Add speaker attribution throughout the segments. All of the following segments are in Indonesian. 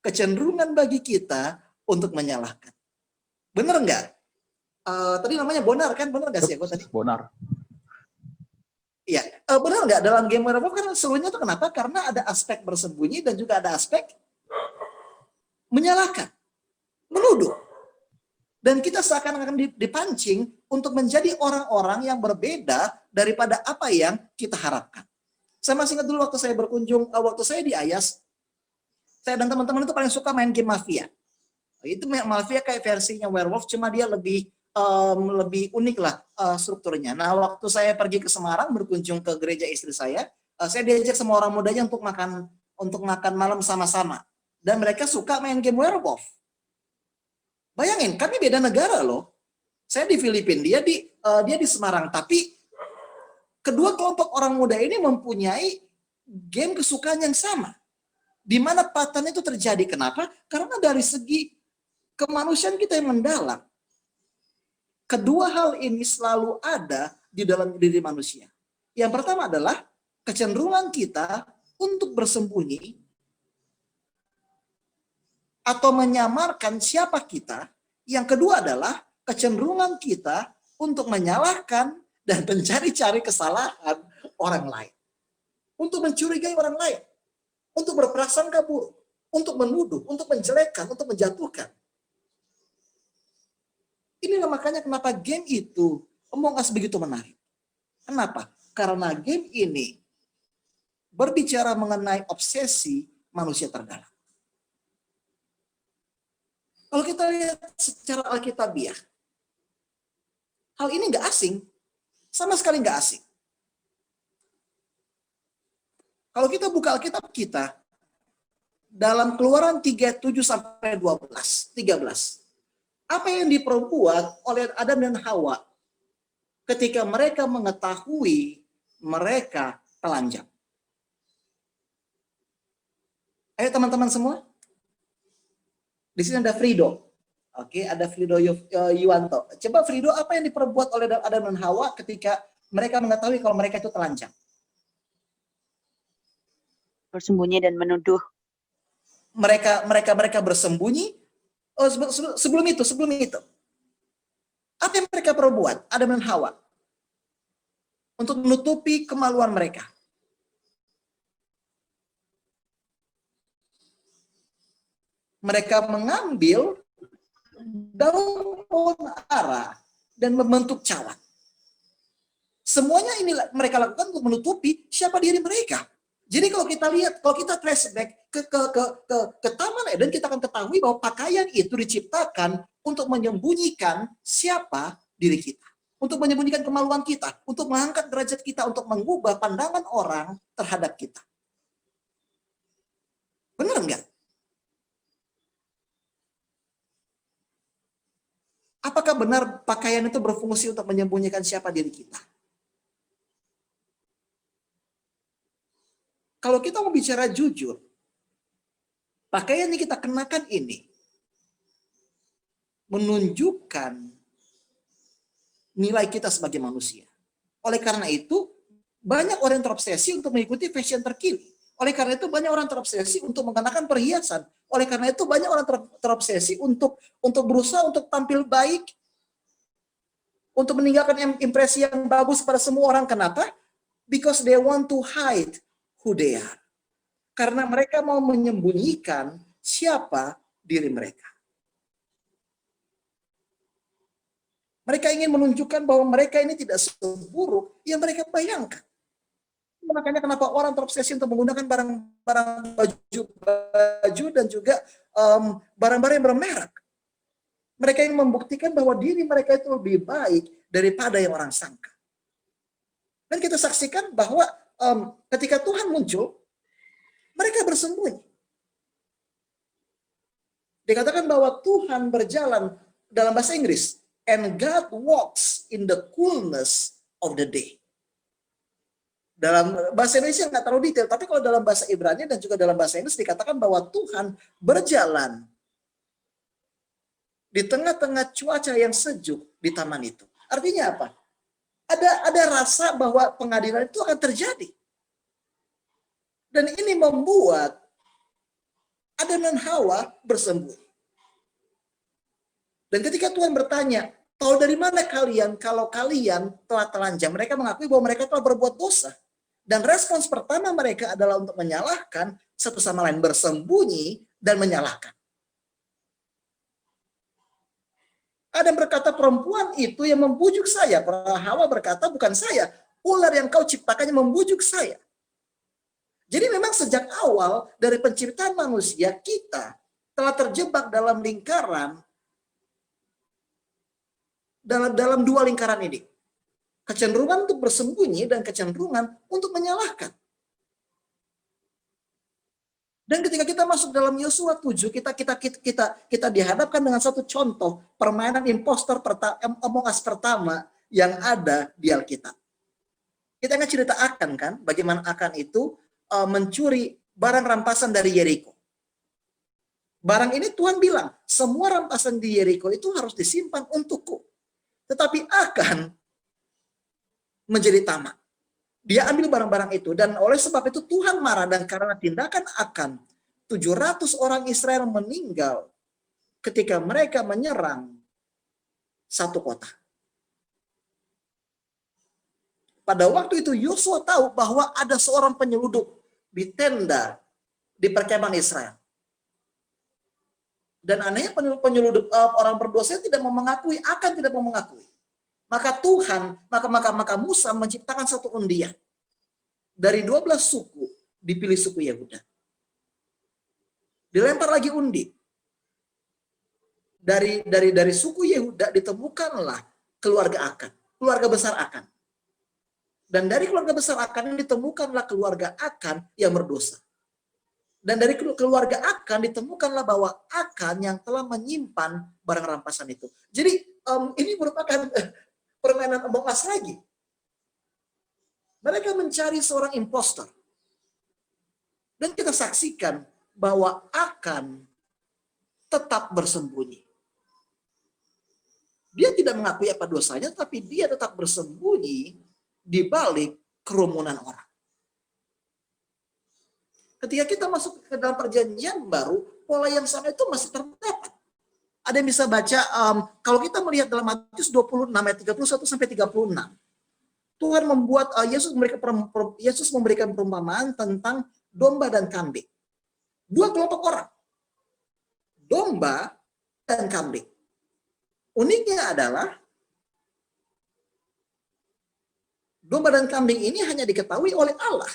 Speaker 1: kecenderungan bagi kita untuk menyalahkan. Benar nggak? Tadi namanya Bonar kan? Benar nggak sih aku tadi?
Speaker 2: Bonar.
Speaker 1: Iya, benar nggak dalam game werewolf kan serunya tuh kenapa? Karena ada aspek bersembunyi dan juga ada aspek menyalahkan, menuduh. Dan kita seakan-akan dipancing untuk menjadi orang-orang yang berbeda daripada apa yang kita harapkan. Saya masih ingat dulu waktu saya berkunjung, waktu saya di Ayas, saya dan teman-teman itu paling suka main game Mafia. Itu Mafia kayak versinya werewolf, cuma dia lebih unik lah strukturnya. Nah, waktu saya pergi ke Semarang berkunjung ke gereja istri saya diajak semua orang mudanya untuk makan malam sama-sama. Dan mereka suka main game werewolf. Bayangin, kami beda negara loh. Saya di Filipina, dia di Semarang, tapi kedua kelompok orang muda ini mempunyai game kesukaan yang sama. Di mana pattern itu terjadi. Kenapa? Karena dari segi kemanusiaan kita yang mendalam. Kedua hal ini selalu ada di dalam diri manusia. Yang pertama adalah kecenderungan kita untuk bersembunyi atau menyamarkan siapa kita. Yang kedua adalah kecenderungan kita untuk menyalahkan dan mencari-cari kesalahan orang lain. Untuk mencurigai orang lain. Untuk berprasangka buruk. Untuk menuduh, untuk menjelekkan, untuk menjatuhkan. Inilah makanya kenapa game itu Among Us begitu menarik. Kenapa? Karena game ini berbicara mengenai obsesi manusia terdalam. Kalau kita lihat secara alkitabiah, hal ini nggak asing. Sama sekali nggak asing. Kalau kita buka Alkitab kita, dalam Keluaran 37-13, apa yang diperbuat oleh Adam dan Hawa ketika mereka mengetahui mereka telanjang? Ayo teman-teman semua. Di sini ada Frido. Oke, ada Frido Yuwanto. Coba Frido, apa yang diperbuat oleh Adam dan Hawa ketika mereka mengetahui kalau mereka itu telanjang?
Speaker 3: Bersembunyi dan menuduh.
Speaker 1: Mereka bersembunyi. Oh, sebelum itu. Apa yang mereka perbuat, Adam dan Hawa? Untuk menutupi kemaluan mereka. Mereka mengambil daun pohon ara dan membentuk cawat. Semuanya ini mereka lakukan untuk menutupi siapa diri mereka. Jadi kalau kita lihat, kalau kita flashback ke Taman Eden, kita akan ketahui bahwa pakaian itu diciptakan untuk menyembunyikan siapa diri kita. Untuk menyembunyikan kemaluan kita, untuk mengangkat derajat kita, untuk mengubah pandangan orang terhadap kita. Benar nggak? Apakah benar pakaian itu berfungsi untuk menyembunyikan siapa diri kita? Kalau kita mau bicara jujur, pakaian yang kita kenakan ini menunjukkan nilai kita sebagai manusia. Oleh karena itu, banyak orang yang terobsesi untuk mengikuti fashion terkini. Oleh karena itu, banyak orang terobsesi untuk mengenakan perhiasan. Oleh karena itu, banyak orang terobsesi untuk berusaha untuk tampil baik, untuk meninggalkan impresi yang bagus pada semua orang. Kenapa? Because they want to hide who they are. Karena mereka mau menyembunyikan siapa diri mereka. Mereka ingin menunjukkan bahwa mereka ini tidak seburuk yang mereka bayangkan. Makanya kenapa orang terobsesi untuk menggunakan barang-barang baju dan juga barang-barang yang bermerek. Mereka ingin membuktikan bahwa diri mereka itu lebih baik daripada yang orang sangka. Dan kita saksikan bahwa ketika Tuhan muncul, mereka bersembunyi. Dikatakan bahwa Tuhan berjalan dalam bahasa Inggris, and God walks in the coolness of the day. Dalam bahasa Indonesia nggak terlalu detail, tapi kalau dalam bahasa Ibrani dan juga dalam bahasa Inggris dikatakan bahwa Tuhan berjalan di tengah-tengah cuaca yang sejuk di taman itu. Artinya apa? Ada rasa bahwa pengadilan itu akan terjadi. Dan ini membuat Adam dan Hawa bersembunyi. Dan ketika Tuhan bertanya, tahu dari mana kalian kalau kalian telah telanjang? Mereka mengakui bahwa mereka telah berbuat dosa. Dan respons pertama mereka adalah untuk menyalahkan satu sama lain, bersembunyi dan menyalahkan. Adam berkata, perempuan itu yang membujuk saya. Hawa berkata, bukan saya. Ular yang kau ciptakannya membujuk saya. Jadi memang sejak awal dari penciptaan manusia, kita telah terjebak dalam lingkaran, dalam dua lingkaran ini. Kecenderungan untuk bersembunyi dan kecenderungan untuk menyalahkan. Dan ketika kita masuk dalam Yosua 7, kita dihadapkan dengan satu contoh permainan impostor Among Us pertama yang ada di Alkitab. Kita ingat cerita Akan kan, bagaimana Akan itu mencuri barang rampasan dari Yeriko. Barang ini Tuhan bilang, semua rampasan di Yeriko itu harus disimpan untukku. Tetapi Akan menjadi tamak. Dia ambil barang-barang itu, dan oleh sebab itu Tuhan marah, dan karena tindakan Akan, 700 orang Israel meninggal ketika mereka menyerang satu kota. Pada waktu itu Yosua tahu bahwa ada seorang penyelundup di tenda di perkemahan Israel. Dan anehnya penyelundup orang berdosa tidak mau mengakui, Akan tidak mau mengakui. Maka Tuhan, maka Musa menciptakan satu undian. Dari 12 suku, dipilih suku Yehuda. Dilempar lagi undi. Dari suku Yehuda ditemukanlah keluarga Akan, keluarga besar Akan. Dan dari keluarga besar Akan ditemukanlah keluarga Akan yang berdosa. Dan dari keluarga Akan ditemukanlah bahwa Akan yang telah menyimpan barang rampasan itu. Jadi ini merupakan permainan Among Us lagi. Mereka mencari seorang impostor. Dan kita saksikan bahwa Akan tetap bersembunyi. Dia tidak mengakui apa dosanya, tapi dia tetap bersembunyi di balik kerumunan orang. Ketika kita masuk ke dalam perjanjian baru, pola yang sama itu masih terdapat. Ada yang bisa baca, kalau kita melihat dalam Matius 26 ayat 31 sampai 36. Tuhan membuat, Yesus memberikan perumpamaan tentang domba dan kambing. Dua kelompok orang. Domba dan kambing. Uniknya adalah, domba dan kambing ini hanya diketahui oleh Allah.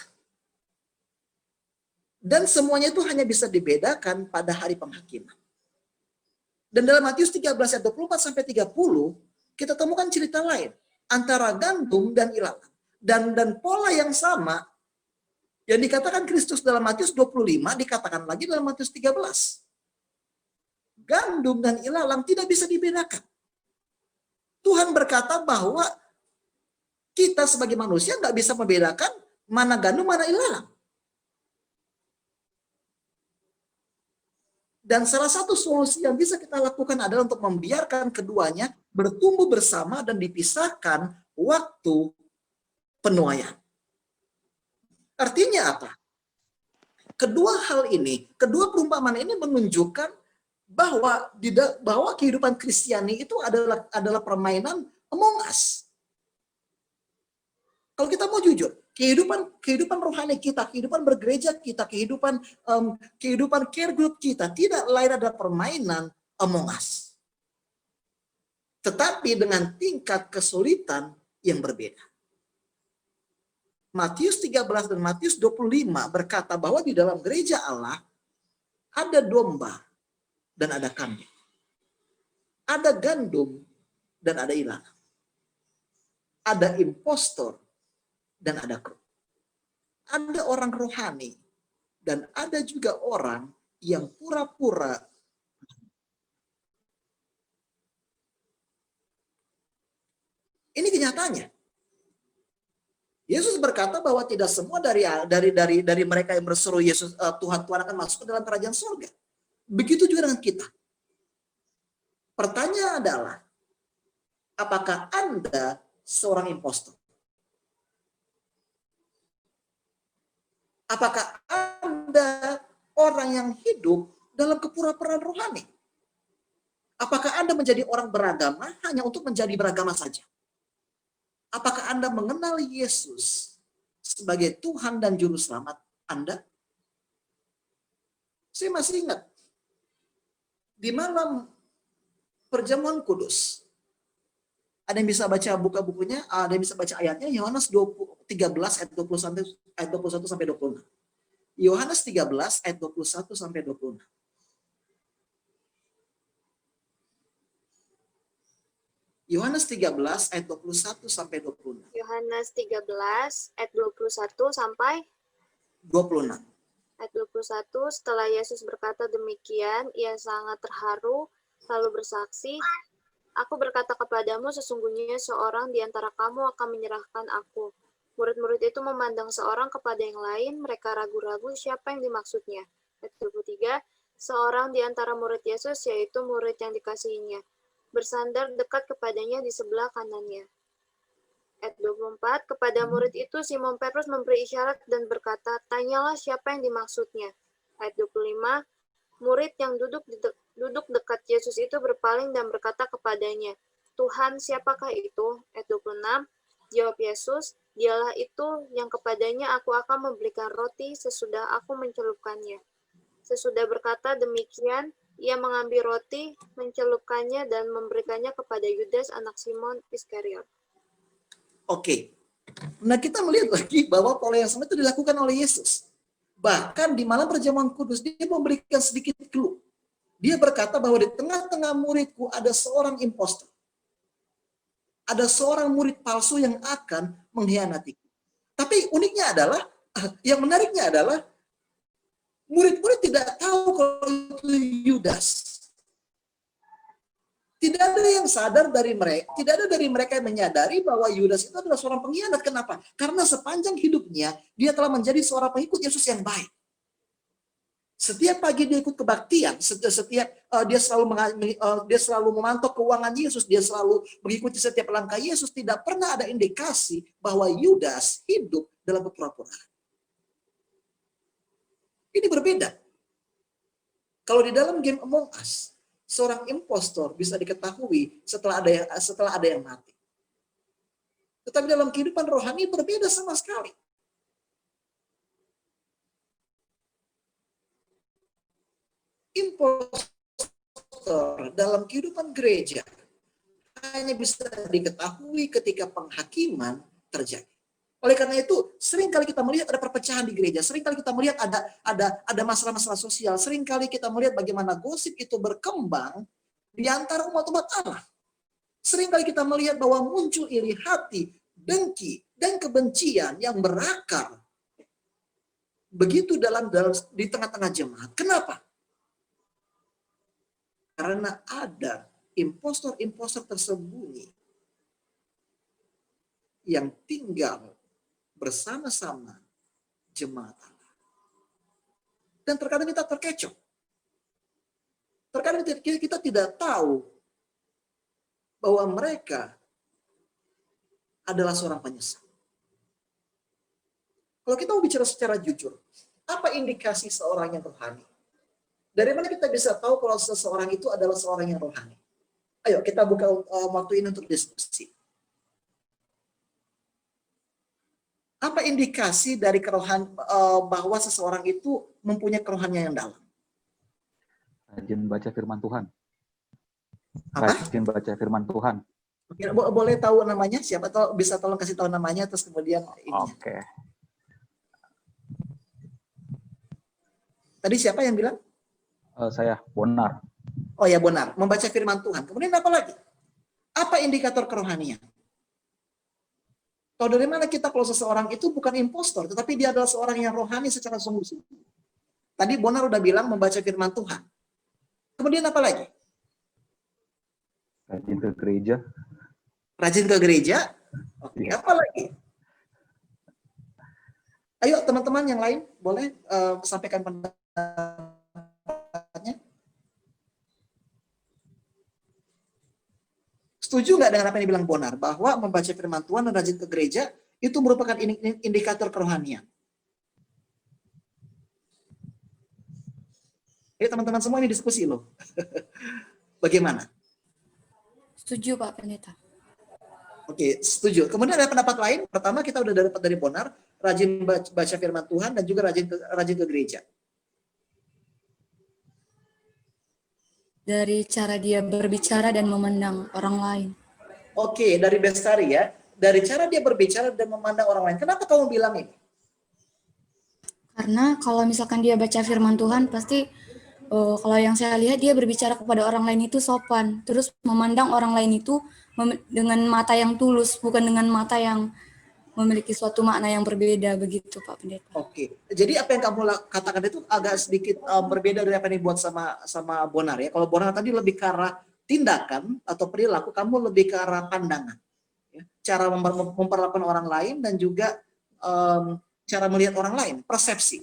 Speaker 1: Dan semuanya itu hanya bisa dibedakan pada hari penghakiman. Dan dalam Matius 13 ayat 24 sampai 30, kita temukan cerita lain antara gandum dan ilalang. Dan pola yang sama yang dikatakan Kristus dalam Matius 25 dikatakan lagi dalam Matius 13. Gandum dan ilalang tidak bisa dibedakan. Tuhan berkata bahwa kita sebagai manusia nggak bisa membedakan mana gandum, mana ilalang. Dan salah satu solusi yang bisa kita lakukan adalah untuk membiarkan keduanya bertumbuh bersama dan dipisahkan waktu penuaian. Artinya apa? Kedua hal ini, kedua perumpamaan ini menunjukkan bahwa kehidupan Kristiani itu adalah permainan Among Us. Kalau kita mau jujur, kehidupan rohani kita, kehidupan bergereja kita, kehidupan care group kita tidak lain adalah permainan Among Us. Tetapi dengan tingkat kesulitan yang berbeda. Matius 13 dan Matius 25 berkata bahwa di dalam gereja Allah ada domba dan ada kambing. Ada gandum dan ada ilalang. Ada impostor dan ada kru. Ada orang rohani dan ada juga orang yang pura-pura. Ini kenyataannya. Yesus berkata bahwa tidak semua dari mereka yang berseru Yesus Tuhan akan masuk ke dalam kerajaan surga. Begitu juga dengan kita. Pertanyaan adalah, apakah Anda seorang impostor? Apakah Anda orang yang hidup dalam kepura-puraan rohani? Apakah Anda menjadi orang beragama hanya untuk menjadi beragama saja? Apakah Anda mengenal Yesus sebagai Tuhan dan Juru Selamat Anda? Saya masih ingat, di malam perjamuan kudus, ada yang bisa baca buka bukunya, ada yang bisa baca ayatnya, Yohanes 13 ayat 21 sampai 26. Yohanes 13 ayat 21 sampai 26. Yohanes 13 ayat 21 sampai 26.
Speaker 2: Yohanes 13 ayat 21 sampai
Speaker 1: 26.
Speaker 2: ayat 21. Setelah Yesus berkata demikian, ia sangat terharu lalu bersaksi, "Aku berkata kepadamu, sesungguhnya seorang di antara kamu akan menyerahkan aku." Murid-murid itu memandang seorang kepada yang lain, mereka ragu-ragu siapa yang dimaksudnya. Ayat 23, seorang di antara murid Yesus, yaitu murid yang dikasihinya, bersandar dekat kepadanya di sebelah kanannya. Ayat 24, kepada murid itu Simon Petrus memberi isyarat dan berkata, "Tanyalah siapa yang dimaksudnya." Ayat 25, murid yang duduk dekat Yesus itu berpaling dan berkata kepadanya, "Tuhan, siapakah itu?" Ayat 26, jawab Yesus, "Dialah itu yang kepadanya aku akan memberikan roti sesudah aku mencelupkannya." Sesudah berkata demikian, ia mengambil roti, mencelupkannya, dan memberikannya kepada Yudas anak Simon Iskariot.
Speaker 1: Oke. Nah, kita melihat lagi bahwa pola yang sama itu dilakukan oleh Yesus. Bahkan di malam perjamuan kudus, dia memberikan sedikit clue. Dia berkata bahwa di tengah-tengah muridku ada seorang impostor. Ada seorang murid palsu yang akan mengkhianatiku. Tapi uniknya adalah, yang menariknya adalah, murid-murid tidak tahu kalau itu Yudas. Tidak ada yang sadar dari mereka, tidak ada dari mereka yang menyadari bahwa Yudas itu adalah seorang pengkhianat. Kenapa? Karena sepanjang hidupnya, dia telah menjadi seorang pengikut Yesus yang baik. Setiap pagi dia ikut kebaktian, dia selalu memantau keuangan Yesus, dia selalu mengikuti setiap langkah Yesus. Tidak pernah ada indikasi bahwa Yudas hidup dalam kepura-puraan. Ini berbeda. Kalau di dalam game Among Us, seorang impostor bisa diketahui setelah ada yang mati. Tetapi dalam kehidupan rohani berbeda sama sekali. Impostor dalam kehidupan gereja hanya bisa diketahui ketika penghakiman terjadi. Oleh karena itu, seringkali kita melihat ada perpecahan di gereja, seringkali kita melihat ada masalah-masalah sosial, seringkali kita melihat bagaimana gosip itu berkembang di antara umat-umat Allah. Seringkali kita melihat bahwa muncul iri hati, dengki, dan kebencian yang berakar begitu di tengah-tengah jemaat. Kenapa? Karena ada impostor-impostor tersembunyi yang tinggal bersama-sama jemaat Allah. Dan terkadang kita terkecoh. Terkadang kita tidak tahu bahwa mereka adalah seorang penyesal. Kalau kita mau bicara secara jujur, apa indikasi seorang yang rohani? Dari mana kita bisa tahu kalau seseorang itu adalah seorang yang rohani? Ayo kita buka waktu ini untuk diskusi. Apa indikasi dari bahwa seseorang itu mempunyai kerohanian yang dalam?
Speaker 4: Rajin baca firman Tuhan.
Speaker 1: Apa?
Speaker 4: Rajin baca firman Tuhan.
Speaker 1: Boleh tahu namanya? Siapa tahu bisa tolong kasih tahu namanya terus kemudian ini.
Speaker 4: Oke.
Speaker 1: Tadi siapa yang bilang?
Speaker 4: Saya Bonar.
Speaker 1: Oh ya, Bonar. Membaca firman Tuhan. Kemudian apa lagi? Apa indikator kerohanian? Tahu dari mana kita kalau seseorang itu bukan impostor, tetapi dia adalah seorang yang rohani secara sungguh-sungguh. Tadi Bonar udah bilang membaca firman Tuhan. Kemudian apa lagi?
Speaker 4: Rajin ke gereja.
Speaker 1: Rajin ke gereja. Oke, apa lagi? Ayo teman-teman yang lain boleh sampaikan pendapatnya. Setuju nggak dengan apa yang dibilang Bonar bahwa membaca firman Tuhan dan rajin ke gereja itu merupakan indikator kerohanian? teman-teman semua ini diskusi loh. Bagaimana?
Speaker 5: Setuju Pak Pendeta.
Speaker 1: Oke, setuju. Kemudian ada pendapat lain. Pertama kita udah dapat dari Bonar, rajin baca firman Tuhan dan juga rajin ke gereja.
Speaker 5: Dari cara dia berbicara dan memandang orang lain.
Speaker 1: Oke, dari Bestari ya. Dari cara dia berbicara dan memandang orang lain. Kenapa kamu bilang ini?
Speaker 5: Karena kalau misalkan dia baca firman Tuhan, pasti kalau yang saya lihat dia berbicara kepada orang lain itu sopan. Terus memandang orang lain itu dengan mata yang tulus, bukan dengan mata yang memiliki suatu makna yang berbeda begitu Pak Pendeta.
Speaker 1: Oke, jadi apa yang kamu katakan itu agak sedikit berbeda dari apa yang dibuat sama Bonar ya. Kalau Bonar tadi lebih ke arah tindakan atau perilaku, kamu lebih ke arah pandangan. Ya. Cara memperlakukan orang lain dan juga cara melihat orang lain, persepsi.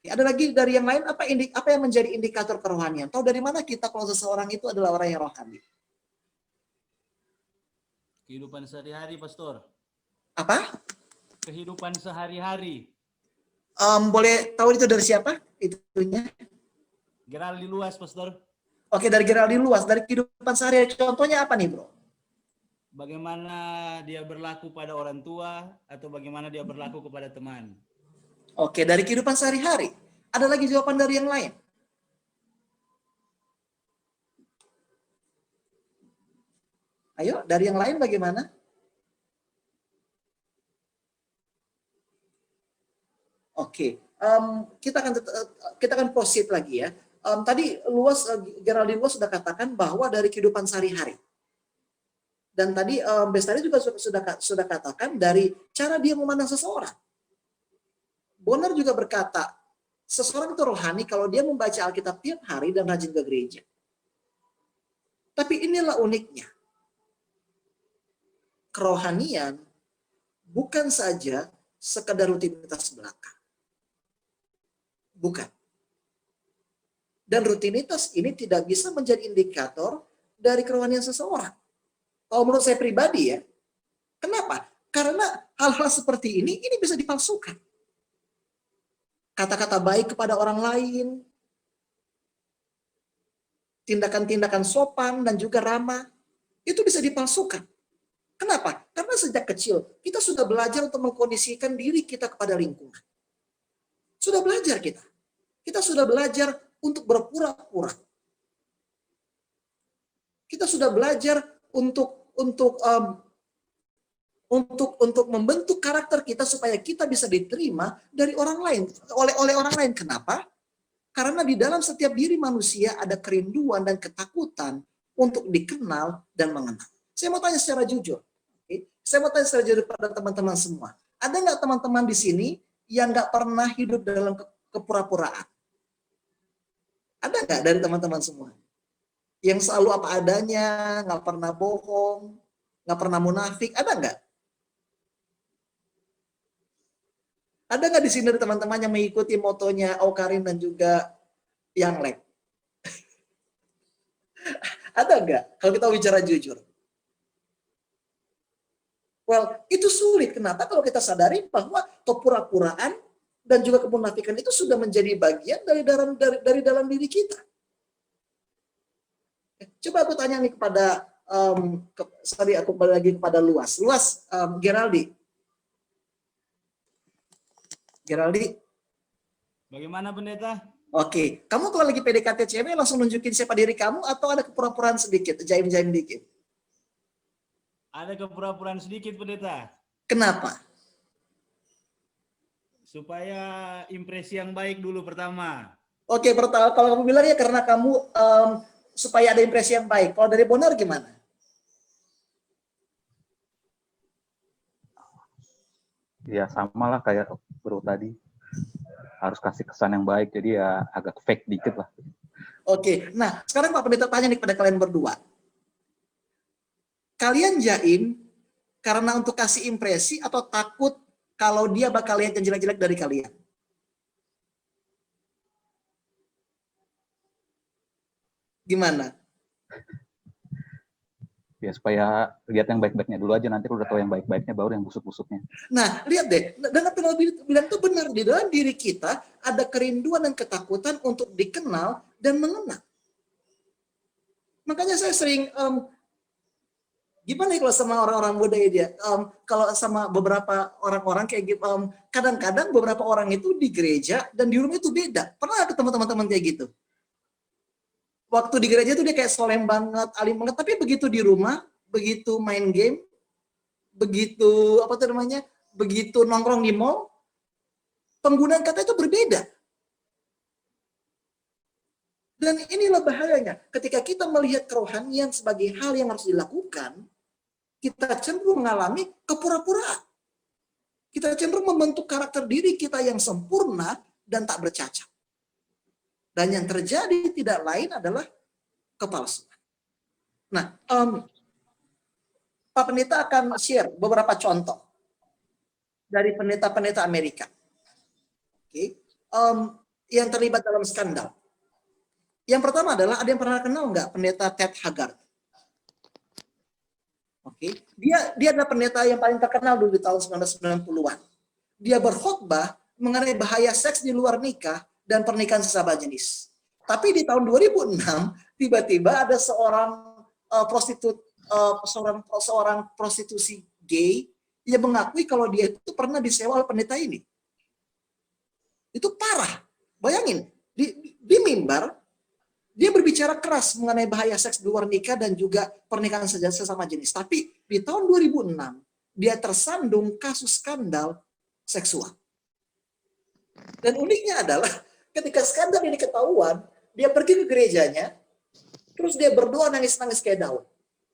Speaker 1: Ada lagi dari yang lain, apa yang menjadi indikator kerohanian? Tahu dari mana kita kalau seseorang itu adalah orang yang rohani?
Speaker 6: Kehidupan sehari-hari, Pastor.
Speaker 1: Apa?
Speaker 6: Kehidupan sehari-hari.
Speaker 1: Boleh tahu itu dari siapa? Itunya?
Speaker 6: Geraldi Luas, Pastor.
Speaker 1: Oke, dari Geraldi Luas, dari kehidupan sehari-hari. Contohnya apa nih, Bro?
Speaker 6: Bagaimana dia berlaku pada orang tua atau bagaimana dia berlaku kepada teman.
Speaker 1: Oke, dari kehidupan sehari-hari. Ada lagi jawaban dari yang lain? Ayo, dari yang lain bagaimana? Oke, kita akan proceed lagi ya. Tadi Geraldine Luas sudah katakan bahwa dari kehidupan sehari-hari. Dan tadi Bestari juga sudah katakan dari cara dia memandang seseorang. Bonar juga berkata, seseorang itu rohani kalau dia membaca Alkitab tiap hari dan rajin ke gereja. Tapi inilah uniknya. Kerohanian bukan saja sekedar rutinitas belaka. Bukan. Dan rutinitas ini tidak bisa menjadi indikator dari kerohanian seseorang. Kalau menurut saya pribadi ya. Kenapa? Karena hal-hal seperti ini bisa dipalsukan. Kata-kata baik kepada orang lain, tindakan-tindakan sopan dan juga ramah, itu bisa dipalsukan. Kenapa? Karena sejak kecil kita sudah belajar untuk mengkondisikan diri kita kepada lingkungan. Sudah belajar kita. Kita sudah belajar untuk berpura-pura. Kita sudah belajar untuk membentuk karakter kita supaya kita bisa diterima dari orang lain, oleh orang lain. Kenapa? Karena di dalam setiap diri manusia ada kerinduan dan ketakutan untuk dikenal dan mengenal. Saya mau tanya secara jujur. Saya mau tanya secara jujur pada teman-teman semua. Ada nggak teman-teman di sini yang nggak pernah hidup dalam kepura-puraan? Ada nggak dari teman-teman semua? Yang selalu apa adanya, nggak pernah bohong, nggak pernah munafik, ada nggak? Ada nggak di sini dari teman-teman yang mengikuti motonya Aukarin dan juga Yang Lek? Ada nggak? Kalau kita bicara jujur. Well, itu sulit. Kenapa? Kalau kita sadari bahwa kepura-puraan dan juga kemunafikan itu sudah menjadi bagian dari dalam diri kita. Coba aku tanya nih kepada aku kembali lagi kepada Luas. Luas, Geraldi.
Speaker 6: Bagaimana, Pendeta?
Speaker 1: Oke, kamu kalau lagi PDKT cewek langsung nunjukin siapa diri kamu atau ada kepura-puraan sedikit, jaim-jaim dikit?
Speaker 6: Ada kepura-puraan sedikit, Pendeta.
Speaker 1: Kenapa?
Speaker 6: Supaya impresi yang baik dulu pertama.
Speaker 1: Oke, pertama kalau kamu bilang ya karena kamu supaya ada impresi yang baik. Kalau dari Bonar gimana?
Speaker 4: Ya sama lah kayak bro tadi. Harus kasih kesan yang baik, jadi ya agak fake dikit lah.
Speaker 1: Oke, nah sekarang Pak Pendeta tanya nih kepada kalian berdua. Kalian jaim karena untuk kasih impresi atau takut kalau dia bakal lihat yang jelek-jelek dari kalian? Gimana?
Speaker 4: Ya supaya lihat yang baik-baiknya dulu aja, nanti lu udah tahu yang baik-baiknya baru yang busuk-busuknya.
Speaker 1: Nah, lihat deh, dan apa yang bilang itu benar, di dalam diri kita ada kerinduan dan ketakutan untuk dikenal dan mengenal. Makanya saya sering gimana ya kalau sama orang-orang muda ya dia, kalau sama beberapa orang-orang kayak gitu, kadang-kadang beberapa orang itu di gereja dan di rumah itu beda. Pernah ketemu teman-teman kayak gitu? Waktu di gereja tuh dia kayak solemn banget, alim banget, tapi begitu di rumah, begitu main game, begitu apa tuh namanya, begitu nongkrong di mall, penggunaan kata itu berbeda. Dan inilah bahayanya, ketika kita melihat kerohanian sebagai hal yang harus dilakukan, kita cenderung mengalami kepura-puraan. Kita cenderung membentuk karakter diri kita yang sempurna dan tak bercacat. Dan yang terjadi tidak lain adalah kepalsuan. Nah, Pak Pendeta akan share beberapa contoh dari pendeta-pendeta Amerika. Oke, yang terlibat dalam skandal. Yang pertama adalah, ada yang pernah kenal nggak pendeta Ted Haggard? Oke, dia adalah pendeta yang paling terkenal dulu di tahun 1990-an. Dia berkhotbah mengenai bahaya seks di luar nikah dan pernikahan sesama jenis. Tapi di tahun 2006 tiba-tiba ada seorang seorang prostitusi gay yang mengakui kalau dia itu pernah disewa oleh pendeta ini. Itu parah. Bayangin, di mimbar dia berbicara keras mengenai bahaya seks di luar nikah dan juga pernikahan sesama jenis. Tapi di tahun 2006 dia tersandung kasus skandal seksual. Dan uniknya adalah ketika skandal ini ketahuan, dia pergi ke gerejanya, terus dia berdoa nangis-nangis kayak Daud.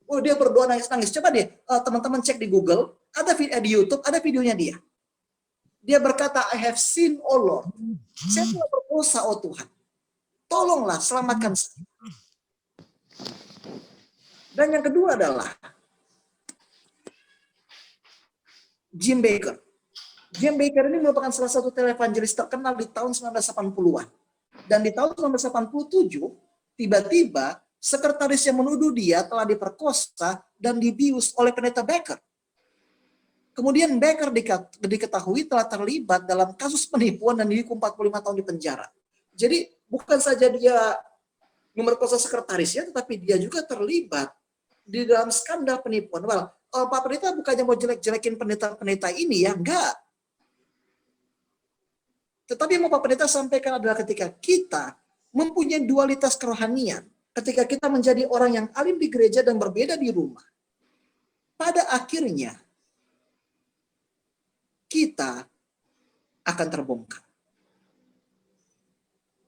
Speaker 1: Oh, dia berdoa nangis-nangis. Coba deh teman-teman cek di Google, ada di YouTube, ada videonya dia. Dia berkata, I have sinned, oh Lord. Saya telah berdosa, oh Tuhan. Tolonglah, selamatkan saya. Dan yang kedua adalah Jim Baker. Jim Baker ini merupakan salah satu televangelis terkenal di tahun 1980-an. Dan di tahun 1987, tiba-tiba sekretarisnya menuduh dia telah diperkosa dan dibius oleh pendeta Baker. Kemudian Baker diketahui telah terlibat dalam kasus penipuan dan dihukum 45 tahun di penjara. Jadi bukan saja dia memerkosa sekretarisnya, tetapi dia juga terlibat di dalam skandal penipuan. Well, Pak Pendeta bukannya mau jelek-jelekin pendeta-pendeta ini ya, enggak. Tetapi yang mau Pak Pendeta sampaikan adalah ketika kita mempunyai dualitas kerohanian, ketika kita menjadi orang yang alim di gereja dan berbeda di rumah, pada akhirnya kita akan terbongkar.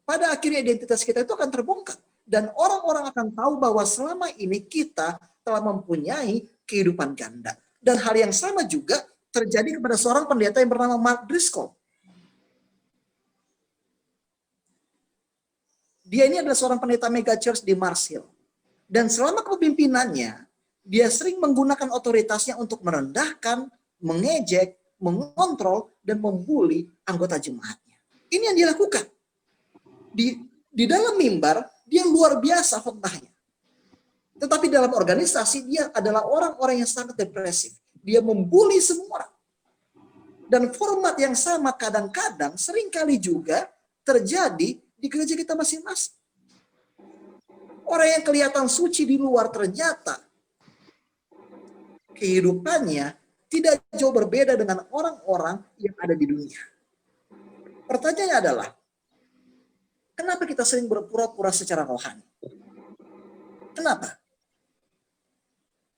Speaker 1: Pada akhirnya identitas kita itu akan terbongkar. Dan orang-orang akan tahu bahwa selama ini kita telah mempunyai kehidupan ganda. Dan hal yang sama juga terjadi kepada seorang pendeta yang bernama Mark Driscoll. Dia ini adalah seorang pendeta mega church di Mars Hill. Dan selama kepemimpinannya, dia sering menggunakan otoritasnya untuk merendahkan, mengejek, mengontrol, dan membuli anggota jemaatnya. Ini yang dia lakukan. Di dalam mimbar, dia luar biasa khotbahnya. Tetapi dalam organisasi, dia adalah orang-orang yang sangat depresif. Dia membuli semua. Dan format yang sama kadang-kadang seringkali juga terjadi di gereja kita masing-masing. Orang yang kelihatan suci di luar ternyata kehidupannya tidak jauh berbeda dengan orang-orang yang ada di dunia. Pertanyaannya adalah, kenapa kita sering berpura-pura secara rohani? Kenapa?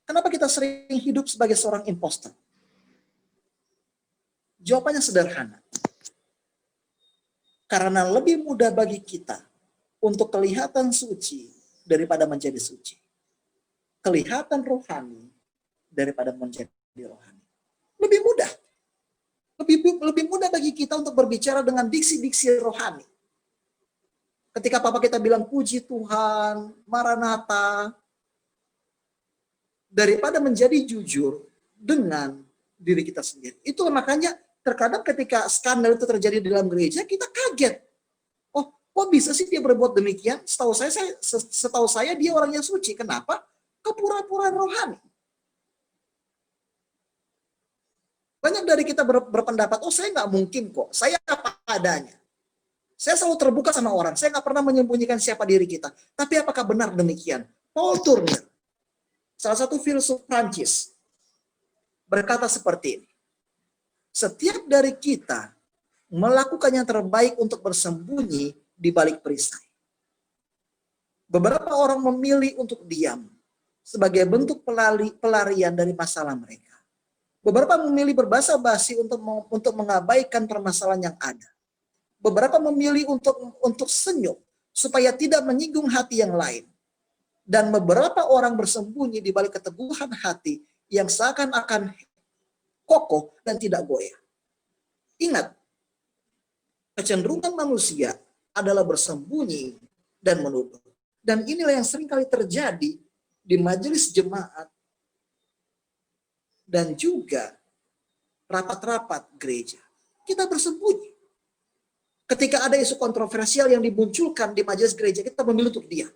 Speaker 1: Kenapa kita sering hidup sebagai seorang imposter? Jawabannya sederhana. Karena lebih mudah bagi kita untuk kelihatan suci daripada menjadi suci. Kelihatan rohani daripada menjadi rohani. Lebih mudah. Lebih mudah bagi kita untuk berbicara dengan diksi-diksi rohani. Ketika papa kita bilang puji Tuhan, Maranatha, daripada menjadi jujur dengan diri kita sendiri. Itulah makanya terkadang ketika skandal itu terjadi di dalam gereja, kita kaget. Oh, kok bisa sih dia berbuat demikian? Setahu saya dia orang yang suci. Kenapa? Kepura-puraan rohani. Banyak dari kita berpendapat, oh saya nggak mungkin kok, saya apa adanya. Saya selalu terbuka sama orang, saya nggak pernah menyembunyikan siapa diri kita. Tapi apakah benar demikian? Paul Tournier, salah satu filsuf Prancis, berkata seperti ini. Setiap dari kita melakukan yang terbaik untuk bersembunyi di balik perisai. Beberapa orang memilih untuk diam sebagai bentuk pelarian dari masalah mereka. Beberapa memilih berbasa-basi untuk mengabaikan permasalahan yang ada. Beberapa memilih untuk senyum supaya tidak menyinggung hati yang lain. Dan beberapa orang bersembunyi di balik keteguhan hati yang seakan-akan kokoh dan tidak goyah. Ingat, kecenderungan manusia adalah bersembunyi dan menuduh. Dan inilah yang seringkali terjadi di majelis jemaat dan juga rapat-rapat gereja. Kita bersembunyi. Ketika ada isu kontroversial yang dimunculkan di majelis gereja, kita memilih untuk diam.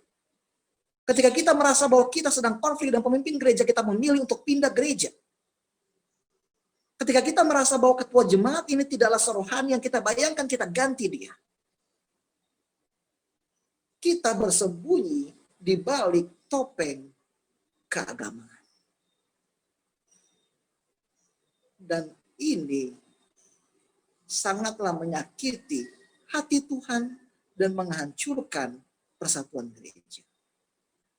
Speaker 1: Ketika kita merasa bahwa kita sedang konflik dan pemimpin gereja, kita memilih untuk pindah gereja. Ketika kita merasa bahwa ketua jemaat ini tidaklah serohani yang kita bayangkan, kita ganti dia. Kita bersembunyi di balik topeng keagamaan. Dan ini sangatlah menyakiti hati Tuhan dan menghancurkan persatuan gereja.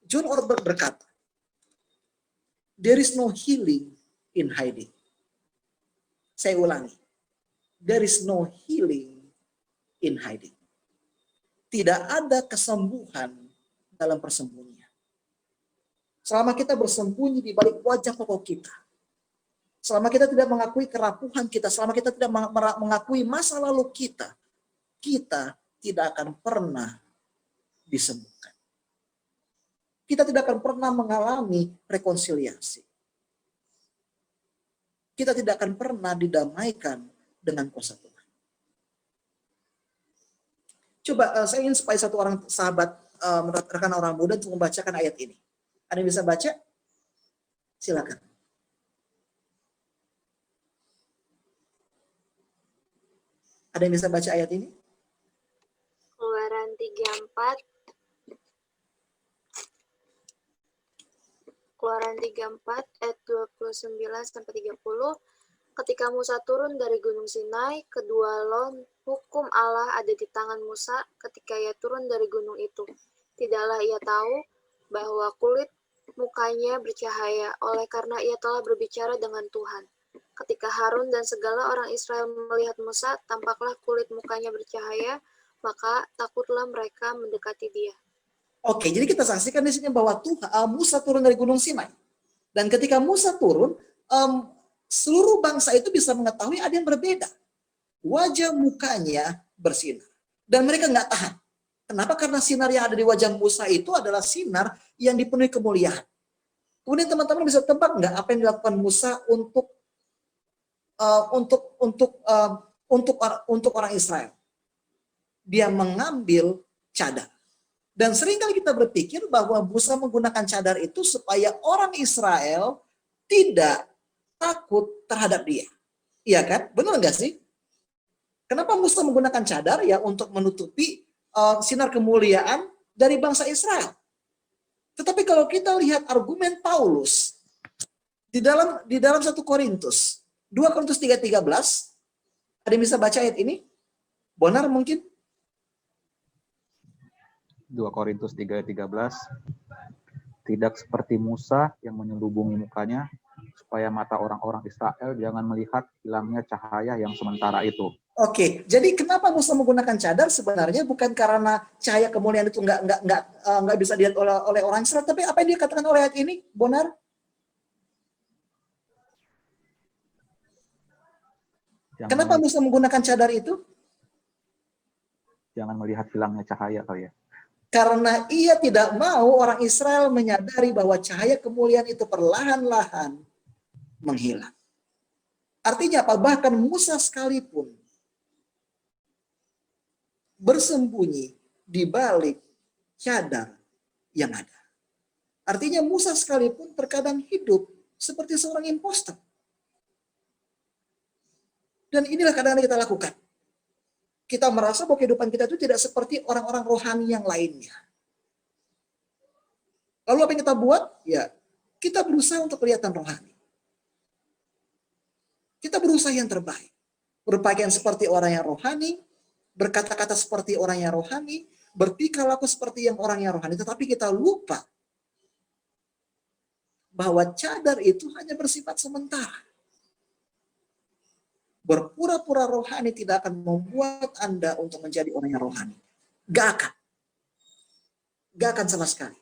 Speaker 1: John Ortberg berkata, there is no healing in hiding. Saya ulangi, there is no healing in hiding. Tidak ada kesembuhan dalam persembunyian. Selama kita bersembunyi di balik wajah pokok kita, selama kita tidak mengakui kerapuhan kita, selama kita tidak mengakui masa lalu kita tidak akan pernah disembuhkan. Kita tidak akan pernah mengalami rekonsiliasi. Kita tidak akan pernah didamaikan dengan kuasa Tuhan. Coba saya ingin supaya satu orang sahabat, rekan orang muda untuk membacakan ayat ini. Ada yang bisa baca? Silakan. Ada yang bisa baca ayat ini?
Speaker 2: Keluaran 34. Keluaran 34 ayat 29 sampai 30. Ketika Musa turun dari Gunung Sinai, kedua lon hukum Allah ada di tangan Musa ketika ia turun dari gunung itu. Tidaklah ia tahu bahwa kulit mukanya bercahaya oleh karena ia telah berbicara dengan Tuhan. Ketika Harun dan segala orang Israel melihat Musa, tampaklah kulit mukanya bercahaya, maka takutlah mereka mendekati dia.
Speaker 1: Oke, jadi kita saksikan di sini bahwa Musa turun dari Gunung Sinai. Dan ketika Musa turun, seluruh bangsa itu bisa mengetahui ada yang berbeda. Wajah mukanya bersinar. Dan mereka nggak tahan. Kenapa? Karena sinar yang ada di wajah Musa itu adalah sinar yang dipenuhi kemuliaan. Kemudian teman-teman bisa tebak nggak apa yang dilakukan Musa untuk orang Israel? Dia mengambil cadar. Dan seringkali kita berpikir bahwa Musa menggunakan cadar itu supaya orang Israel tidak takut terhadap dia. Iya kan? Benar nggak sih? Kenapa Musa menggunakan cadar? Ya untuk menutupi sinar kemuliaan dari bangsa Israel. Tetapi kalau kita lihat argumen Paulus di dalam 1 Korintus, 2 Korintus 3:13, ada yang bisa baca ayat ini? Bonar mungkin?
Speaker 4: 2 Korintus 3:13, tidak seperti Musa yang menyelubungi mukanya, supaya mata orang-orang Israel jangan melihat hilangnya cahaya yang sementara itu.
Speaker 1: Oke, jadi kenapa Musa menggunakan cadar? Sebenarnya bukan karena cahaya kemuliaan itu nggak bisa dilihat oleh orang Israel, tapi apa yang dikatakan oleh ayat ini, Bonar? Kenapa Musa menggunakan cadar itu?
Speaker 4: Jangan melihat hilangnya cahaya kali ya.
Speaker 1: Karena ia tidak mau orang Israel menyadari bahwa cahaya kemuliaan itu perlahan-lahan menghilang. Artinya apa? Bahkan Musa sekalipun bersembunyi di balik cadar yang ada. Artinya Musa sekalipun terkadang hidup seperti seorang impostor. Dan inilah kadang-kadang kita lakukan. Kita merasa bahwa kehidupan kita itu tidak seperti orang-orang rohani yang lainnya. Lalu apa yang kita buat? Ya, kita berusaha untuk kelihatan rohani. Kita berusaha yang terbaik. Berpakaian seperti orang yang rohani, berkata-kata seperti orang yang rohani, bertingkah laku seperti yang orang yang rohani. Tetapi kita lupa bahwa cadar itu hanya bersifat sementara. Berpura-pura rohani tidak akan membuat Anda untuk menjadi orang yang rohani. Gak akan. Gak akan sama sekali.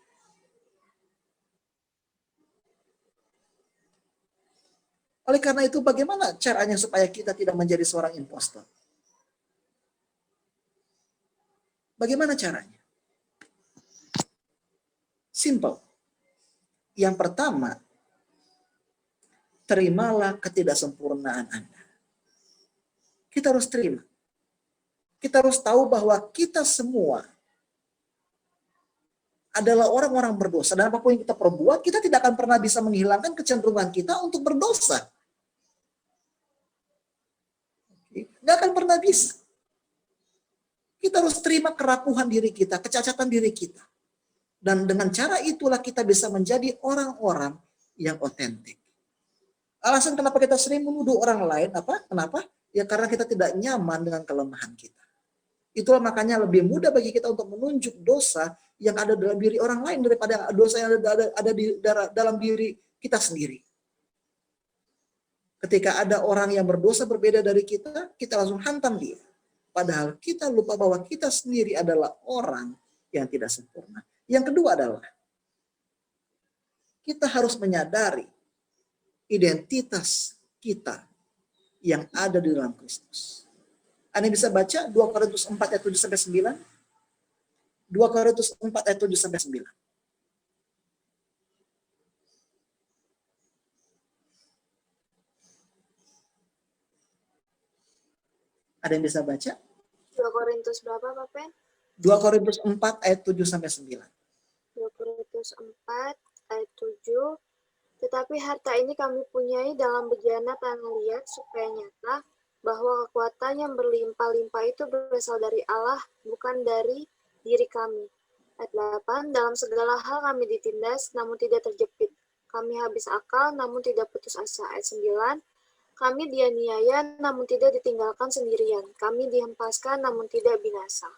Speaker 1: Oleh karena itu, bagaimana caranya supaya kita tidak menjadi seorang impostor? Bagaimana caranya? Simple. Yang pertama, terimalah ketidaksempurnaan Anda. Kita harus terima. Kita harus tahu bahwa kita semua adalah orang-orang berdosa. Dan apapun yang kita perbuat, kita tidak akan pernah bisa menghilangkan kecenderungan kita untuk berdosa. Nggak akan pernah bisa. Kita harus terima kerapuhan diri kita, kecacatan diri kita. Dan dengan cara itulah kita bisa menjadi orang-orang yang otentik. Alasan kenapa kita sering menuduh orang lain, apa? Kenapa? Ya karena kita tidak nyaman dengan kelemahan kita. Itulah makanya lebih mudah bagi kita untuk menunjuk dosa yang ada dalam diri orang lain daripada dosa yang ada di dalam diri kita sendiri. Ketika ada orang yang berdosa berbeda dari kita, kita langsung hantam dia. Padahal kita lupa bahwa kita sendiri adalah orang yang tidak sempurna. Yang kedua adalah kita harus menyadari identitas kita yang ada di dalam Kristus. Anda bisa baca 2 Korintus 4 ayat 7-9. 2 Korintus 4 ayat 7-9. Ada yang bisa baca?
Speaker 2: 2 Korintus berapa, Pak Pen?
Speaker 1: 2 Korintus 4 ayat 7-9.
Speaker 2: 2 Korintus 4 ayat 7. Tetapi harta ini kami punyai dalam bejana tanah liat supaya nyata bahwa kekuatan yang berlimpah-limpah itu berasal dari Allah, bukan dari diri kami. Ayat 8, dalam segala hal kami ditindas, namun tidak terjepit. Kami habis akal, namun tidak putus asa. Ayat 9, kami dianiaya, namun tidak ditinggalkan sendirian. Kami dihempaskan, namun tidak binasa.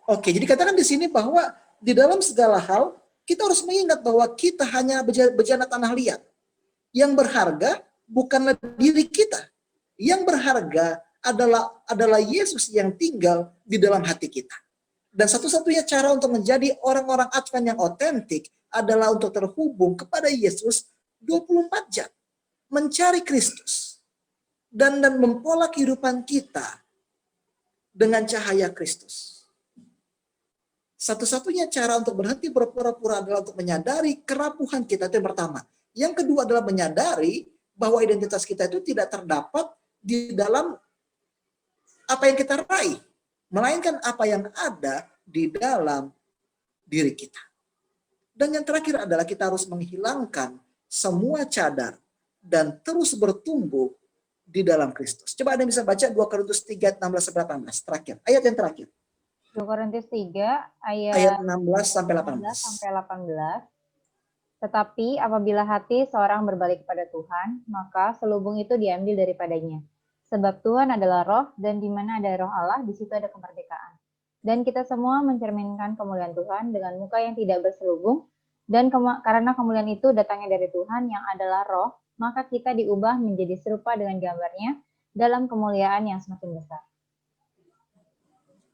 Speaker 1: Oke, jadi katakan di sini bahwa di dalam segala hal, kita harus mengingat bahwa kita hanya bejana tanah liat. Yang berharga bukanlah diri kita. Yang berharga adalah Yesus yang tinggal di dalam hati kita. Dan satu-satunya cara untuk menjadi orang-orang Advent yang otentik adalah untuk terhubung kepada Yesus 24 jam. Mencari Kristus. Dan mempola kehidupan kita dengan cahaya Kristus. Satu-satunya cara untuk berhenti berpura-pura adalah untuk menyadari kerapuhan kita. Itu yang pertama. Yang kedua adalah menyadari bahwa identitas kita itu tidak terdapat di dalam apa yang kita raih. Melainkan apa yang ada di dalam diri kita. Dan yang terakhir adalah kita harus menghilangkan semua cadar dan terus bertumbuh di dalam Kristus. Coba Anda bisa baca 2 Korintus 3, 16-18. Terakhir. Ayat yang terakhir.
Speaker 7: 2 Korintus 3
Speaker 1: ayat 16-18.
Speaker 7: sampai 18. Tetapi apabila hati seorang berbalik kepada Tuhan, maka selubung itu diambil daripadanya. Sebab Tuhan adalah roh, dan di mana ada roh Allah, di situ ada kemerdekaan. Dan kita semua mencerminkan kemuliaan Tuhan dengan muka yang tidak berselubung, dan karena kemuliaan itu datangnya dari Tuhan yang adalah roh, maka kita diubah menjadi serupa dengan gambarnya dalam kemuliaan yang semakin besar.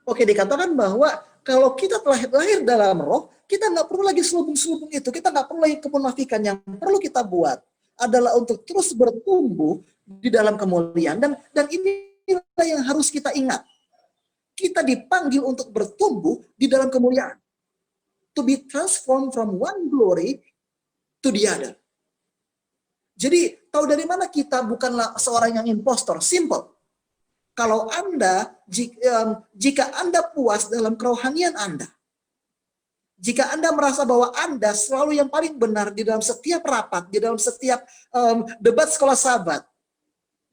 Speaker 1: Oke, dikatakan bahwa kalau kita telah lahir dalam roh, kita nggak perlu lagi selubung-selubung itu. Kita nggak perlu lagi kemunafikan. Yang perlu kita buat adalah untuk terus bertumbuh di dalam kemuliaan. Dan inilah yang harus kita ingat. Kita dipanggil untuk bertumbuh di dalam kemuliaan. To be transformed from one glory to the other. Jadi, tahu dari mana kita bukanlah seorang yang impostor? Simple. Kalau Anda, jika Anda puas dalam kerohanian Anda, Jika Anda merasa bahwa Anda selalu yang paling benar di dalam setiap rapat, di dalam setiap debat sekolah sahabat,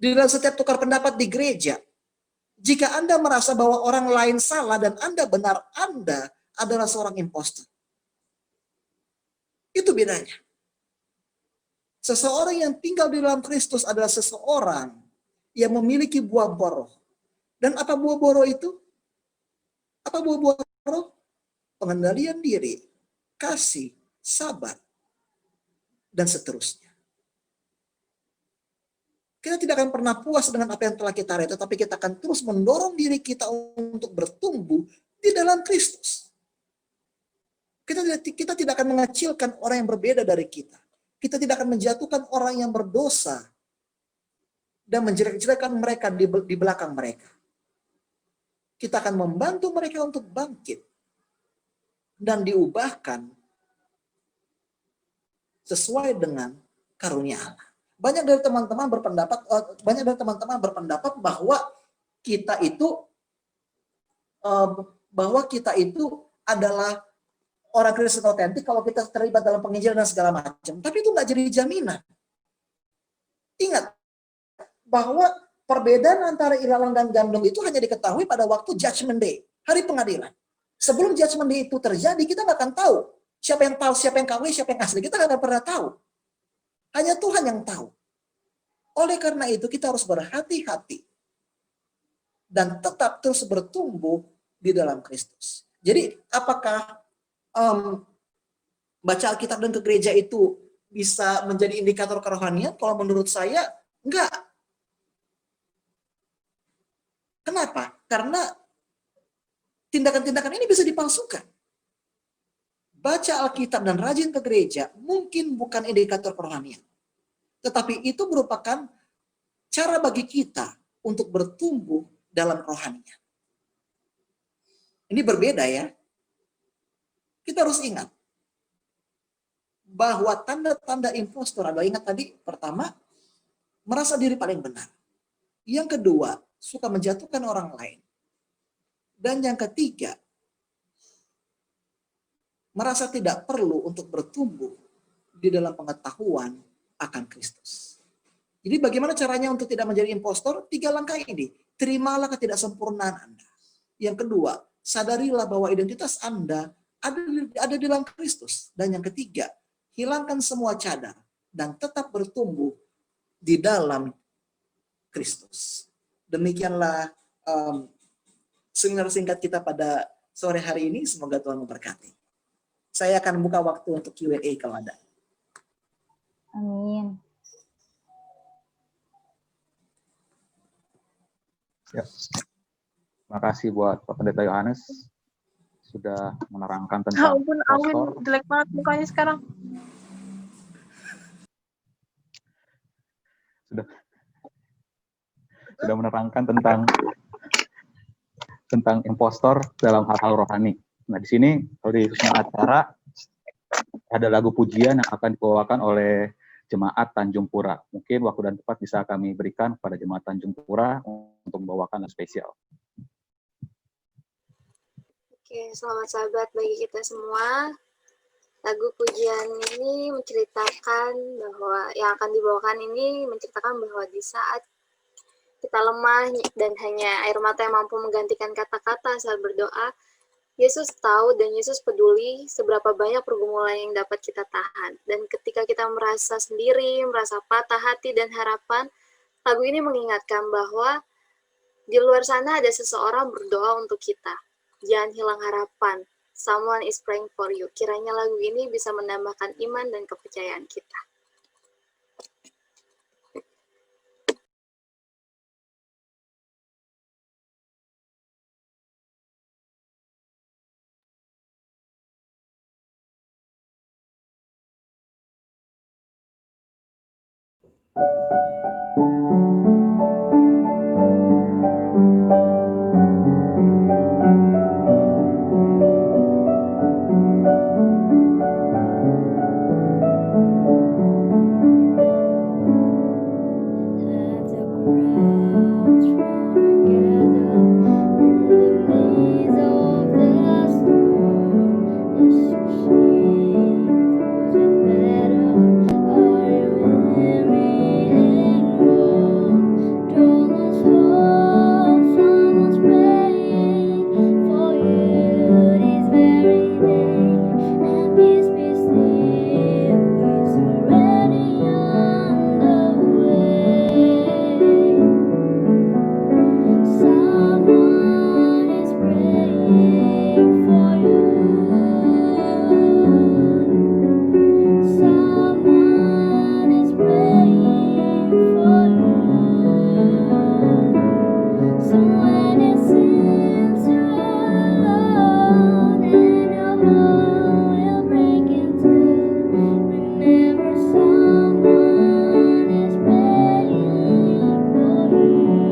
Speaker 1: di dalam setiap tukar pendapat di gereja, jika Anda merasa bahwa orang lain salah dan Anda benar, Anda adalah seorang impostor. Itu bedanya. Seseorang yang tinggal di dalam Kristus adalah seseorang yang memiliki buah roh. Dan apa buah roh itu? Apa buah roh? Pengendalian diri, kasih, sabar, dan seterusnya. Kita tidak akan pernah puas dengan apa yang telah kita raih, tetapi kita akan terus mendorong diri kita untuk bertumbuh di dalam Kristus. Kita tidak akan mengecilkan orang yang berbeda dari kita. Kita tidak akan menjatuhkan orang yang berdosa dan menjelek-jelekkan mereka di belakang mereka. Kita akan membantu mereka untuk bangkit dan diubahkan sesuai dengan karunia Allah. Banyak dari teman-teman berpendapat bahwa kita itu adalah orang Kristen otentik kalau kita terlibat dalam penginjilan dan segala macam. Tapi itu nggak jadi jaminan. Ingat bahwa perbedaan antara ilalang dan gandum itu hanya diketahui pada waktu Judgment Day, hari pengadilan. Sebelum Judgment Day itu terjadi, kita nggak akan tahu siapa yang palsu, siapa yang KW, siapa yang asli. Kita nggak akan pernah tahu. Hanya Tuhan yang tahu. Oleh karena itu kita harus berhati-hati dan tetap terus bertumbuh di dalam Kristus. Jadi apakah baca Alkitab dan ke gereja itu bisa menjadi indikator kerohanian? Kalau menurut saya, enggak. Kenapa? Karena tindakan-tindakan ini bisa dipalsukan. Baca Alkitab dan rajin ke gereja mungkin bukan indikator kerohanian. Tetapi itu merupakan cara bagi kita untuk bertumbuh dalam rohaninya. Ini berbeda ya. Kita harus ingat bahwa tanda-tanda impostor adalah, ingat tadi, pertama, merasa diri paling benar. Yang kedua, suka menjatuhkan orang lain. Dan yang ketiga, merasa tidak perlu untuk bertumbuh di dalam pengetahuan akan Kristus. Jadi bagaimana caranya untuk tidak menjadi impostor? 3 langkah ini. Terimalah ketidaksempurnaan Anda. Yang kedua, sadarilah bahwa identitas Anda ada di dalam Kristus. Dan yang ketiga, hilangkan semua cadar dan tetap bertumbuh di dalam Kristus. Demikianlah seminar singkat kita pada sore hari ini. Semoga Tuhan memberkati. Saya akan buka waktu untuk Q&A kalau ada.
Speaker 7: Amin.
Speaker 4: Ya. Terima kasih buat Pak Pendeta Yohanes sudah menerangkan
Speaker 8: Ya
Speaker 4: tentang
Speaker 8: ampun,
Speaker 4: impostor.
Speaker 8: Awin jelek banget mukanya sekarang.
Speaker 4: Sudah menerangkan tentang impostor dalam hal-hal rohani. Nah, di sini kalau di susunan acara ada lagu pujian yang akan dibawakan oleh Jemaat Tanjung Pura. Mungkin waktu dan tempat bisa kami berikan kepada Jemaat Tanjung Pura untuk membawakan lagu spesial.
Speaker 2: Oke, selamat sahabat bagi kita semua. Lagu pujian ini menceritakan bahwa yang akan dibawakan ini menceritakan bahwa di saat kita lemah dan hanya air mata yang mampu menggantikan kata-kata saat berdoa, Yesus tahu dan Yesus peduli seberapa banyak pergumulan yang dapat kita tahan. Dan ketika kita merasa sendiri, merasa patah hati dan harapan, lagu ini mengingatkan bahwa di luar sana ada seseorang berdoa untuk kita. Jangan hilang harapan. Someone is praying for you. Kiranya lagu ini bisa menambahkan iman dan kepercayaan kita.
Speaker 9: Have the crowds round together in the midst of the storm. So when it seems you're all alone and your heart will break in two, remember someone is praying for you.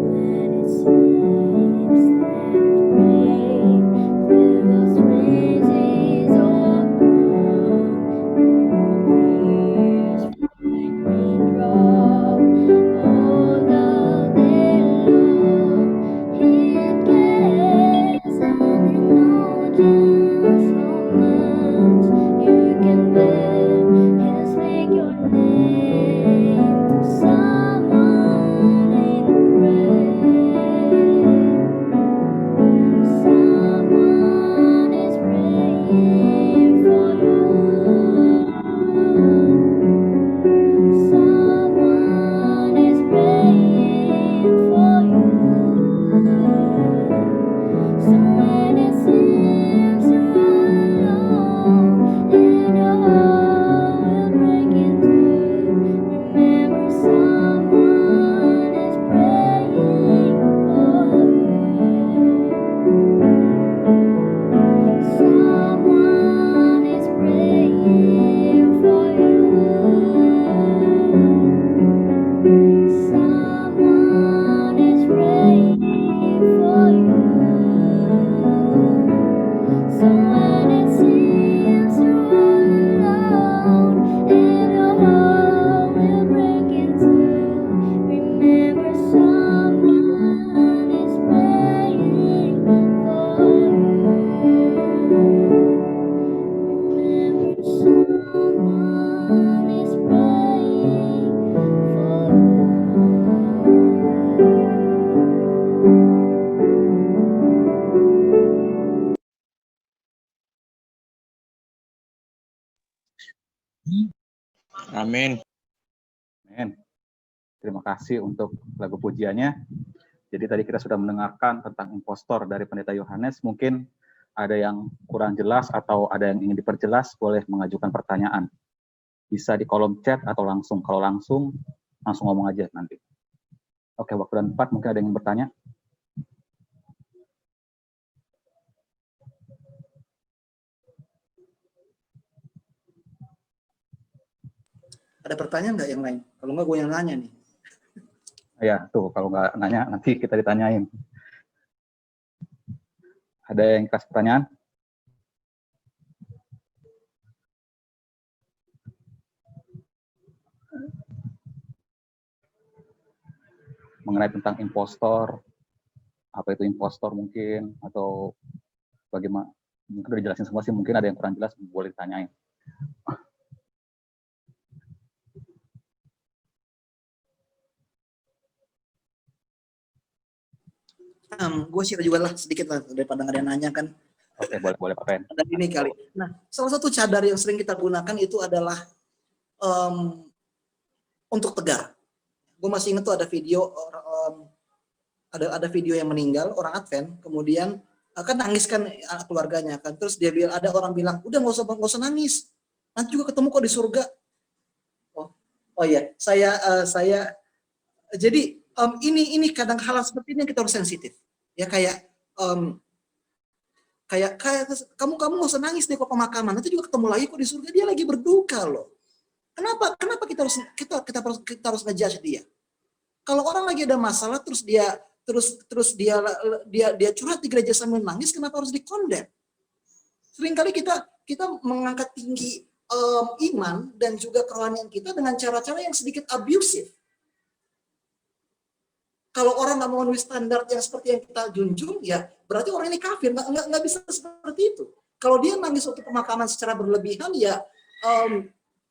Speaker 9: When it seems that rain feels freezes or gone, tears like raindrop all the day long. It gets only know just how much you can bear. And speak your name to someone in prayer. Someone is praying for you. Someone is praying for you. So when it seems you're all alone and your heart will break in two, remember someone is praying for you. Someone is praying for you. Someone is praying for you. So when it seems you're all alone and your heart will break in two, remember someone is praying for you. Remember someone is praying for you.
Speaker 8: Amin.
Speaker 4: Amin. Terima kasih untuk lagu pujiannya. Jadi tadi kita sudah mendengarkan tentang impostor dari Pendeta Yohanes. Mungkin ada yang kurang jelas atau ada yang ingin diperjelas, boleh mengajukan pertanyaan. Bisa di kolom chat atau langsung. Kalau langsung ngomong aja nanti. Oke, waktu dan tempat mungkin ada yang ingin bertanya.
Speaker 1: Ada pertanyaan nggak yang lain? Kalau nggak gue yang nanya nih.
Speaker 4: Ya, tuh kalau nggak nanya nanti kita ditanyain. Ada yang kasih pertanyaan? Mengenai tentang impostor, apa itu impostor mungkin, atau bagaimana? Mungkin udah dijelasin semua sih, mungkin ada yang kurang jelas, boleh ditanyain.
Speaker 1: Gue share juga lah sedikit lah daripada nggak ada yang nanya kan.
Speaker 4: Oke, boleh Pak Pen.
Speaker 1: Ada ini kali. Nah, salah satu cadar yang sering kita gunakan itu adalah untuk tegar. Gue masih ingat tuh ada video ada video yang meninggal orang Advent, kemudian kan nangis kan keluarganya kan, terus dia bilang, ada orang bilang udah nggak usah nangis, nanti juga ketemu kok di surga. Oh iya, saya jadi ini kadang hal seperti ini yang kita harus sensitif ya, kayak kamu nggak usah nangis nih kok pemakaman, nanti juga ketemu lagi kok di surga, dia lagi berduka loh. Kenapa kita harus ngejudge dia? Kalau orang lagi ada masalah terus dia curhat di gereja sambil nangis, kenapa harus dikondem? Seringkali kita mengangkat tinggi iman dan juga kerohanian kita dengan cara-cara yang sedikit abusive. Kalau orang nggak memenuhi standar yang seperti yang kita junjung, ya berarti orang ini kafir, nggak bisa seperti itu. Kalau dia nangis waktu pemakaman secara berlebihan, ya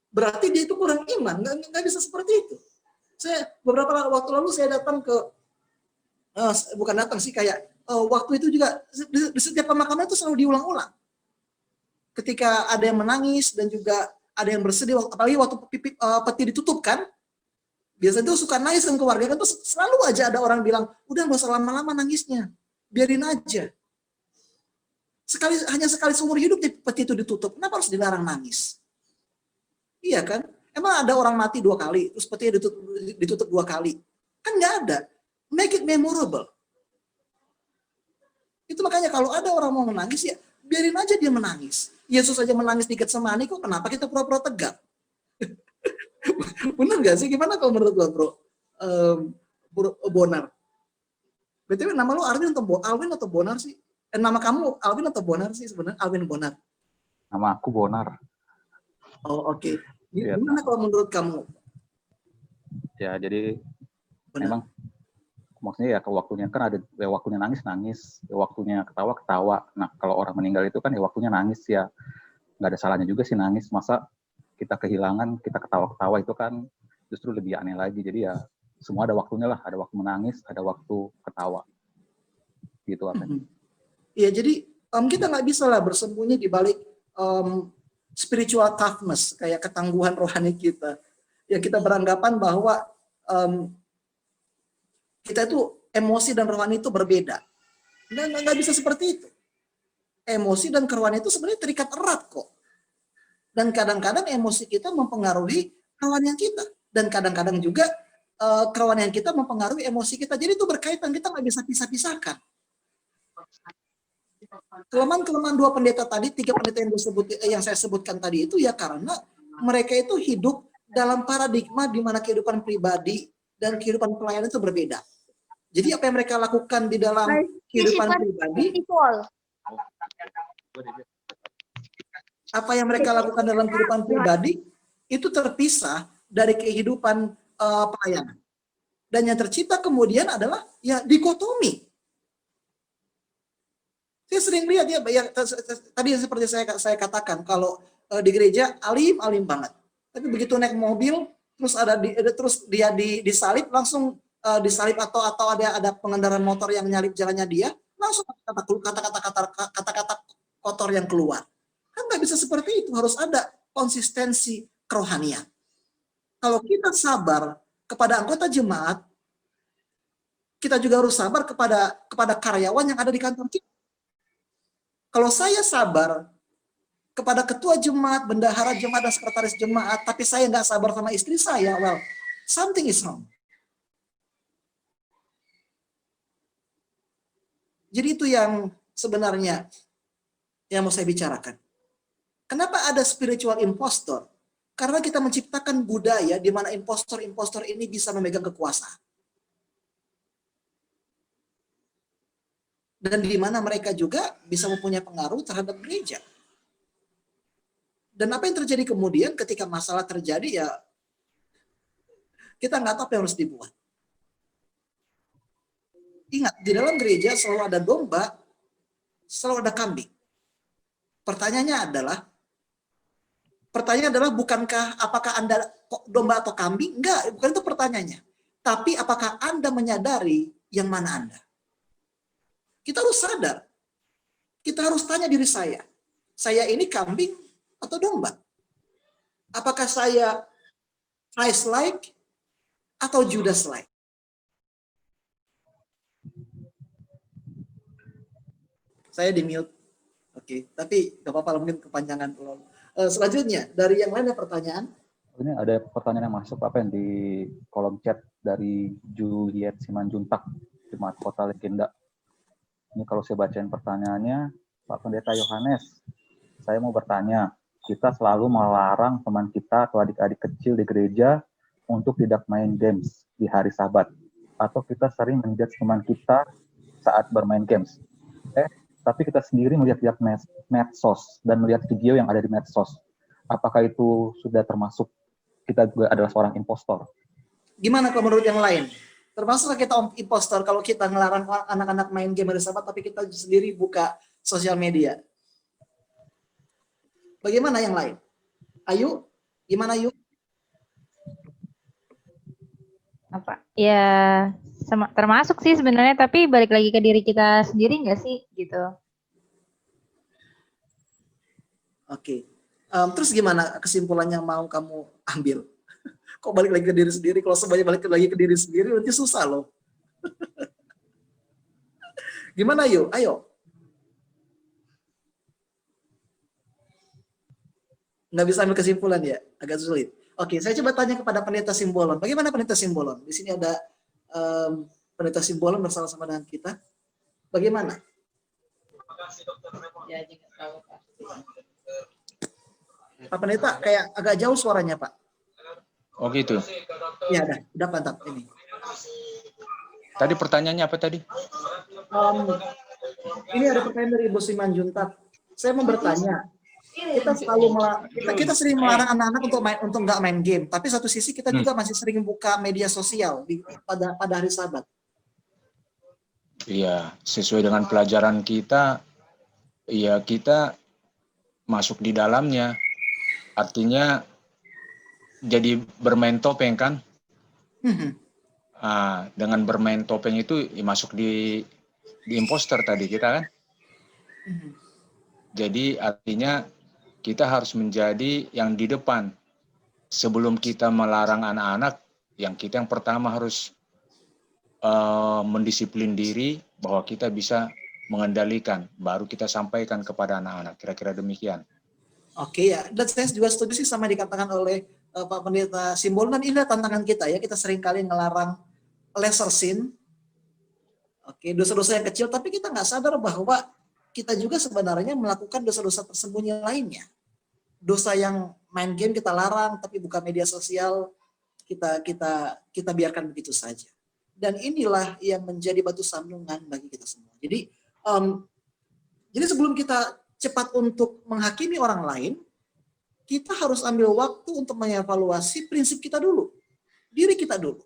Speaker 1: berarti dia itu kurang iman, nggak bisa seperti itu. Saya beberapa waktu lalu saya datang ke bukan datang sih, kayak waktu itu juga di setiap pemakaman itu selalu diulang-ulang. Ketika ada yang menangis dan juga ada yang bersedih, apalagi waktu peti ditutup kan, biasanya tuh suka nangis kan keluarga kan, terus selalu aja ada orang bilang, udah nggak usah lama-lama nangisnya, biarin aja. Hanya sekali seumur hidup peti itu ditutup, kenapa harus dilarang nangis? Iya kan? Emang ada orang mati 2 kali, terus peti ditutup 2 kali. Kan nggak ada. Make it memorable. Itu makanya kalau ada orang mau menangis, ya biarin aja dia menangis. Yesus aja menangis di Getsemani, kok kenapa kita pura-pura tegang? Bener nggak sih? Gimana kalau menurut lo, bro? Bro Bonar. BTW nama lu Alvin atau Bonar sih? Nama kamu Alvin atau Bonar sih sebenarnya? Alvin Bonar.
Speaker 4: Nama aku Bonar.
Speaker 1: Oh, oke.
Speaker 4: Iya.
Speaker 1: Gimana kalau menurut kamu?
Speaker 4: Ya, jadi
Speaker 1: Benar.
Speaker 4: memang maksudnya ya ke waktunya kan ada ya waktunya nangis, ya waktunya ketawa. Nah, kalau orang meninggal itu kan ya waktunya nangis ya. Nggak ada salahnya juga sih nangis. Masa kita kehilangan, kita ketawa-ketawa itu kan justru lebih aneh lagi. Jadi ya semua ada waktunya lah. Ada waktu menangis, ada waktu ketawa. Gitu apa?
Speaker 1: Iya, jadi kita nggak bisa lah bersembunyi di balik spiritual toughness, kayak ketangguhan rohani kita. Ya kita beranggapan bahwa kita itu emosi dan rohani itu berbeda. Dan nggak bisa seperti itu. Emosi dan kerohanian itu sebenarnya terikat erat kok. Dan kadang-kadang emosi kita mempengaruhi kerohanian kita. Dan kadang-kadang juga kerohanian kita mempengaruhi emosi kita. Jadi itu berkaitan, kita nggak bisa pisah-pisahkan. Kelemahan-kelemahan dua pendeta tadi, tiga pendeta yang saya sebutkan tadi itu ya karena mereka itu hidup dalam paradigma di mana kehidupan pribadi dan kehidupan pelayanan itu berbeda. Jadi apa yang mereka lakukan di dalam kehidupan pribadi, apa yang mereka lakukan dalam kehidupan pribadi itu terpisah dari kehidupan pelayanan. Dan yang tercipta kemudian adalah ya dikotomi. Saya sering lihat ya, tadi seperti saya katakan, kalau di gereja alim banget, tapi begitu naik mobil terus dia disalib, langsung disalib atau ada pengendara motor yang nyalip jalannya dia, langsung kata-kata kotor yang keluar. Kan nggak bisa seperti itu, harus ada konsistensi kerohanian. Kalau kita sabar kepada anggota jemaat, kita juga harus sabar kepada karyawan yang ada di kantor kita. Kalau saya sabar kepada ketua jemaat, bendahara jemaat, dan sekretaris jemaat, tapi saya nggak sabar sama istri saya, well, something is wrong. Jadi itu yang sebenarnya yang mau saya bicarakan. Kenapa ada spiritual impostor? Karena kita menciptakan budaya di mana impostor-impostor ini bisa memegang kekuasaan. Dan di mana mereka juga bisa mempunyai pengaruh terhadap gereja. Dan apa yang terjadi kemudian ketika masalah terjadi ya kita nggak tahu apa yang harus dibuat. Ingat, di dalam gereja selalu ada domba, selalu ada kambing. Pertanyaannya adalah bukankah apakah Anda domba atau kambing? Enggak, bukan itu pertanyaannya. Tapi apakah Anda menyadari yang mana Anda? Kita harus sadar. Kita harus tanya diri saya ini kambing atau domba? Apakah saya Christ-like atau Judas-like? Saya di-mute. Oke, tapi gak apa-apa, mungkin kepanjangan. Selanjutnya, dari yang lain ada pertanyaan?
Speaker 4: Ini ada pertanyaan yang masuk apa yang di kolom chat dari Juliet Simanjuntak, Jemaat Kota Legenda. Ini kalau saya bacain pertanyaannya, Pak Pendeta Yohanes, saya mau bertanya, kita selalu melarang teman kita atau adik-adik kecil di gereja untuk tidak main games di hari Sabat, atau kita sering menjudge teman kita saat bermain games. Tapi kita sendiri melihat medsos dan melihat video yang ada di medsos. Apakah itu sudah termasuk kita juga adalah seorang impostor?
Speaker 1: Gimana kalau menurut yang lain? Termasuk kita impostor kalau kita ngelarang anak-anak main game hari Sabat, tapi kita sendiri buka sosial media. Bagaimana yang lain? Ayu, gimana Ayu?
Speaker 7: Apa? Ya, termasuk sih sebenarnya, tapi balik lagi ke diri kita sendiri nggak sih, gitu.
Speaker 1: Oke. Terus gimana kesimpulannya mau kamu ambil? Kok balik lagi ke diri sendiri? Kalau semuanya balik lagi ke diri sendiri, nanti susah loh. Gimana Ayu? Ayo. Nggak bisa ambil kesimpulan ya? Agak sulit. Oke, saya coba tanya kepada Pendeta Simbolon. Bagaimana Pendeta Simbolon? Di sini ada Pendeta Simbolan bersama-sama dengan kita. Bagaimana? Pak Pendeta, kayak agak jauh suaranya, Pak.
Speaker 8: Oh gitu.
Speaker 1: Ya, udah mantap ini.
Speaker 8: Tadi pertanyaannya apa tadi?
Speaker 1: Ini ada pertanyaan dari Ibu Simanjuntak. Saya mau bertanya, kita sering melarang anak-anak untuk nggak main game, tapi satu sisi kita juga masih sering buka media sosial pada hari Sabat.
Speaker 8: Iya, sesuai dengan pelajaran kita, ya kita masuk di dalamnya. Artinya jadi bermain topeng kan? Dengan bermain topeng itu ya masuk di imposter tadi kita kan? Jadi artinya kita harus menjadi yang di depan. Sebelum kita melarang anak-anak, yang pertama harus mendisiplin diri bahwa kita bisa mengendalikan, baru kita sampaikan kepada anak-anak. Kira-kira demikian.
Speaker 1: Oke ya, dan saya juga setuju sih sama dikatakan oleh Pak Pendeta Simbolan. Ini tantangan kita ya, kita seringkali ngelarang lesser sin, dosa-dosa yang kecil, tapi kita nggak sadar bahwa kita juga sebenarnya melakukan dosa-dosa tersembunyi lainnya. Dosa yang main game kita larang, tapi buka media sosial kita biarkan begitu saja. Dan inilah yang menjadi batu sandungan bagi kita semua. Jadi sebelum kita cepat untuk menghakimi orang lain, kita harus ambil waktu untuk mengevaluasi prinsip kita dulu, diri kita dulu.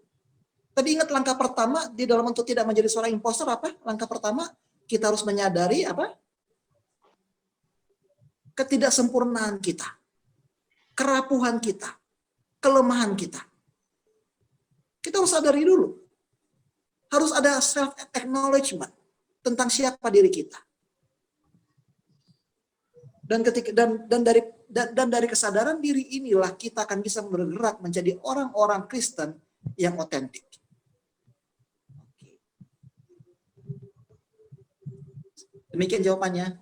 Speaker 1: Tadi ingat langkah pertama di dalam untuk tidak menjadi seorang imposter apa? Langkah pertama kita harus menyadari apa? Ketidaksempurnaan kita, kerapuhan kita, kelemahan kita. Kita harus sadari dulu. Harus ada self acknowledgement tentang siapa diri kita. Dan dari kesadaran diri inilah kita akan bisa bergerak menjadi orang-orang Kristen yang otentik. Demikian jawabannya,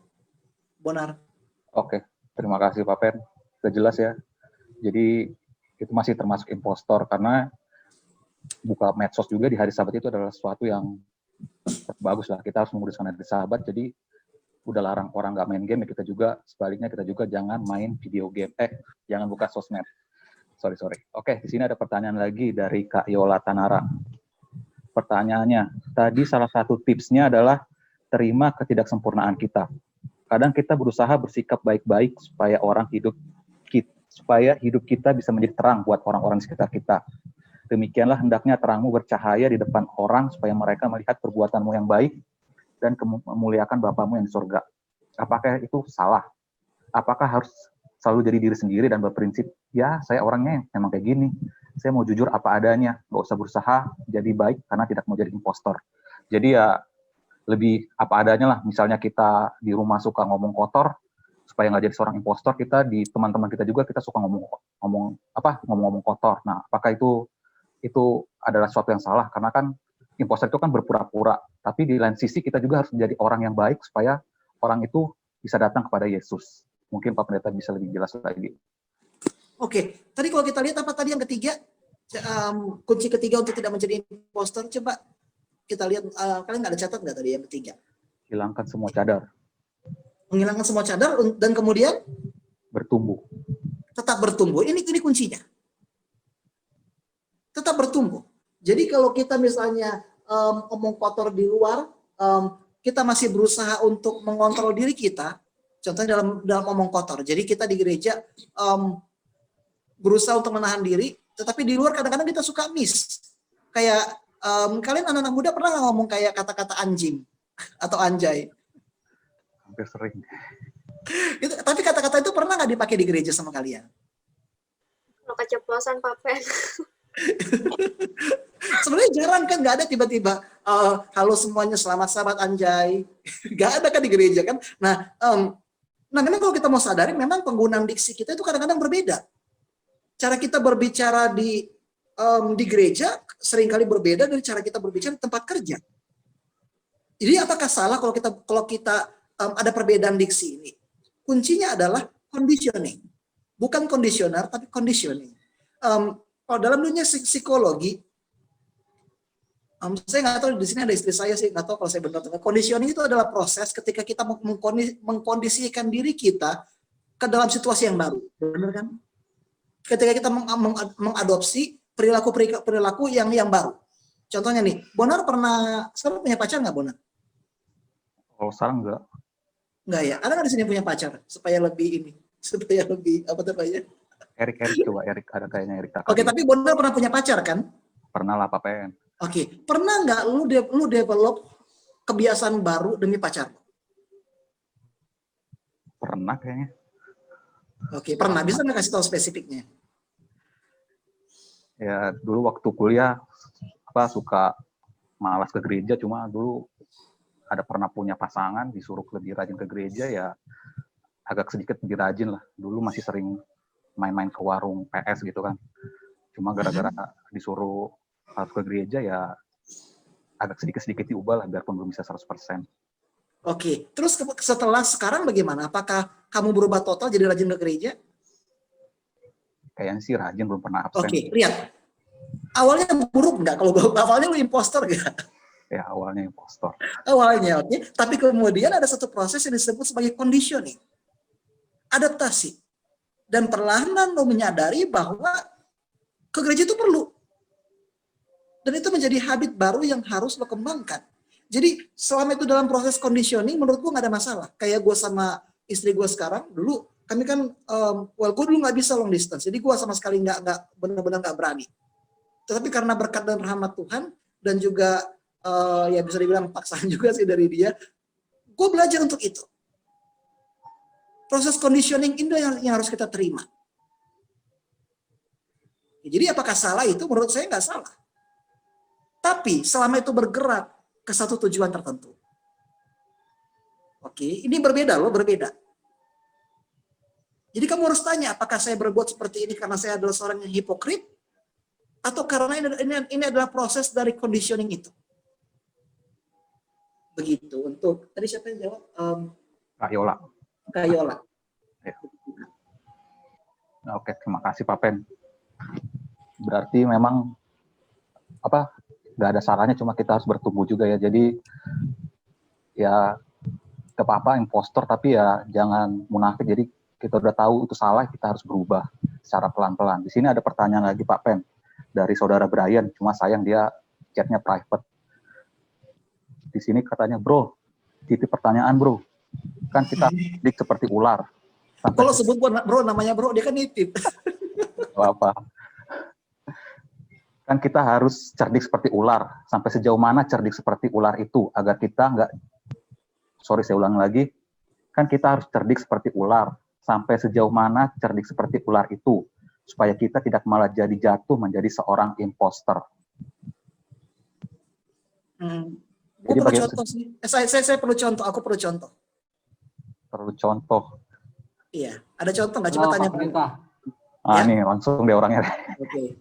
Speaker 1: Bonar.
Speaker 4: Oke, terima kasih Pak Pen. Sudah jelas ya. Jadi itu masih termasuk impostor karena buka medsos juga di hari Sabat itu adalah sesuatu yang bagus lah. Kita harus menguruskan hari Sabat. Jadi udah larang orang nggak main game, ya kita juga sebaliknya kita juga jangan main video game. Jangan buka sosmed. Sorry. Oke, di sini ada pertanyaan lagi dari Kak Yola Tanara. Pertanyaannya, tadi salah satu tipsnya adalah terima ketidaksempurnaan kita. Kadang kita berusaha bersikap baik-baik supaya hidup kita bisa menjadi terang buat orang-orang di sekitar kita. Demikianlah hendaknya terangmu bercahaya di depan orang supaya mereka melihat perbuatanmu yang baik dan memuliakan Bapamu yang di surga. Apakah itu salah? Apakah harus selalu jadi diri sendiri dan berprinsip, ya saya orangnya memang kayak gini, saya mau jujur apa adanya, nggak usah berusaha jadi baik karena tidak mau jadi impostor. Jadi ya lebih apa adanya lah. Misalnya kita di rumah suka ngomong kotor, supaya nggak jadi seorang impostor, kita di teman-teman kita juga kita suka ngomong kotor. Nah, apakah itu adalah sesuatu yang salah? Karena kan impostor itu kan berpura-pura, tapi di lain sisi kita juga harus menjadi orang yang baik supaya orang itu bisa datang kepada Yesus. Mungkin Pak Pendeta bisa lebih jelas lagi.
Speaker 1: Oke, tadi kalau kita lihat apa tadi yang ketiga, kunci ketiga untuk tidak menjadi impostor, coba kita lihat, kalian nggak ada catat nggak tadi yang ketiga?
Speaker 4: Hilangkan semua cadar.
Speaker 1: Menghilangkan semua cadar dan kemudian
Speaker 4: bertumbuh.
Speaker 1: Tetap bertumbuh. Ini kuncinya. Tetap bertumbuh. Jadi kalau kita misalnya omong kotor di luar, kita masih berusaha untuk mengontrol diri kita. Contohnya dalam omong kotor. Jadi kita di gereja berusaha untuk menahan diri, tetapi di luar kadang-kadang kita suka miss. Kayak kalian anak-anak muda pernah nggak ngomong kayak kata-kata anjing atau anjay?
Speaker 4: Hampir sering.
Speaker 1: Tapi kata-kata itu pernah nggak dipakai di gereja sama kalian?
Speaker 2: Kalau keceplosan Pak Pen.
Speaker 1: Sebenarnya jarang kan, nggak ada tiba-tiba halo semuanya selamat Sabat anjay. Nggak ada kan di gereja kan. Nah memang kalau kita mau sadari, memang penggunaan diksi kita itu kadang-kadang berbeda. Cara kita berbicara di gereja seringkali berbeda dari cara kita berbicara di tempat kerja. Jadi apakah salah kalau kita ada perbedaan diksi ini? Kuncinya adalah conditioning. Bukan conditioner, tapi conditioning. Kalau dalam dunia psikologi, Saya nggak tahu di sini ada istri saya sih, nggak tahu kalau saya benar. Conditioning itu adalah proses ketika kita mengkondisikan diri kita ke dalam situasi yang baru, benar kan? Ketika kita mengadopsi perilaku yang baru. Contohnya nih, Bonar sekarang punya pacar nggak, Bonar?
Speaker 4: Kalau sekarang enggak.
Speaker 1: Nggak ya? Ada nggak di sini punya pacar supaya lebih apa namanya?
Speaker 4: Erik coba Erik, ada kayaknya Erik.
Speaker 1: Oke, tapi Bonar pernah punya pacar kan?
Speaker 4: Pernah lah Pak Pen.
Speaker 1: Oke, pernah nggak lu develop kebiasaan baru demi pacar?
Speaker 4: Pernah kayaknya.
Speaker 1: Oke, pernah. Bisa nggak kasih tahu spesifiknya?
Speaker 4: Ya dulu waktu kuliah suka malas ke gereja, cuma dulu ada pernah punya pasangan disuruh lebih rajin ke gereja, ya agak sedikit lebih rajin lah. Dulu masih sering main-main ke warung PS gitu kan. Cuma gara-gara disuruh harus ke gereja, ya agak sedikit-sedikit diubah lah, biarpun belum bisa 100%.
Speaker 1: Oke, terus setelah sekarang bagaimana? Apakah kamu berubah total jadi rajin ke gereja?
Speaker 4: Kayaknya sih rajin, belum pernah absen.
Speaker 1: Oke, lihat. Awalnya buruk nggak? Kalau awalnya lu impostor nggak?
Speaker 4: Ya awalnya impostor.
Speaker 1: Awalnya, oke. Tapi kemudian ada satu proses yang disebut sebagai conditioning. Adaptasi. Dan perlahan lu menyadari bahwa ke gereja itu perlu. Dan itu menjadi habit baru yang harus lo kembangkan. Jadi selama itu dalam proses conditioning, menurut gue nggak ada masalah. Kayak gue sama istri gue sekarang, dulu kami kan, gue dulu nggak bisa long distance. Jadi gue sama sekali benar-benar nggak berani. Tetapi karena berkat dan rahmat Tuhan, dan juga ya bisa dibilang paksaan juga sih dari dia, gue belajar untuk itu. Proses conditioning itu yang harus kita terima. Jadi apakah salah itu? Menurut saya nggak salah. Tapi selama itu bergerak ke satu tujuan tertentu. Oke, ini berbeda loh, berbeda. Jadi kamu harus tanya, apakah saya berbuat seperti ini karena saya adalah seorang yang hipokrit? Atau karena ini adalah proses dari conditioning itu? Begitu. Untuk, tadi siapa yang jawab?
Speaker 4: Kak Yola.
Speaker 1: Kak Yola.
Speaker 4: Ya. Oke, terima kasih Pak Pen. Berarti memang nggak ada salahnya, cuma kita harus bertumbuh juga ya. Jadi ya ke apa impostor, tapi ya jangan munafik. Jadi kita udah tahu itu salah, kita harus berubah secara pelan-pelan. Di sini ada pertanyaan lagi Pak Pen dari saudara Brian, cuma sayang dia chatnya private. Di sini katanya, bro, titip pertanyaan bro, kan kita dik seperti ular.
Speaker 1: Kalau sebut bro namanya bro, dia kan nitip.
Speaker 4: Apa? Kan kita harus cerdik seperti ular. Sampai sejauh mana cerdik seperti ular itu agar kita nggak, saya ulang lagi, kan kita harus cerdik seperti ular. Sampai sejauh mana cerdik seperti ular itu supaya kita tidak malah jadi jatuh menjadi seorang imposter.
Speaker 1: Jadi perlu contoh sih. Saya perlu contoh. Aku perlu contoh.
Speaker 4: Perlu contoh.
Speaker 1: Iya. Ada contoh nggak? Coba tanya
Speaker 10: Pendeta.
Speaker 1: Ya?
Speaker 4: Nih langsung deh orangnya.
Speaker 1: Oke.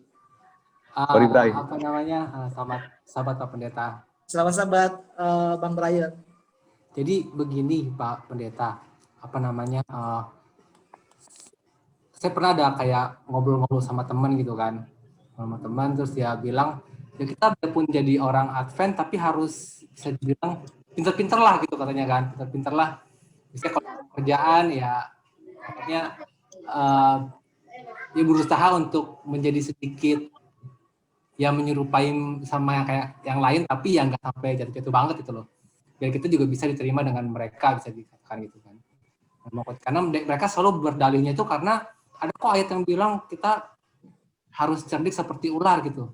Speaker 4: Sorry, Bray.
Speaker 10: Apa namanya? Sahabat Pak Pendeta.
Speaker 1: Selamat sahabat Bang Brian.
Speaker 10: Jadi begini Pak Pendeta, apa namanya? Saya pernah ada kayak ngobrol-ngobrol sama teman gitu kan, sama teman, terus dia bilang, ya kita biarpun jadi orang Advent tapi harus bisa dibilang pinter-pinter lah gitu katanya kan, pinter-pinter lah. Misalnya kalau kerjaan ya, makanya ya berusaha untuk menjadi sedikit ya menyerupai sama yang kayak yang lain, tapi yang nggak sampai jatuh-jatuh banget gitu loh. Biar kita juga bisa diterima dengan mereka, bisa dikatakan gitu kan. Karena mereka selalu berdalihnya itu karena ada kok ayat yang bilang kita harus cerdik seperti ular gitu.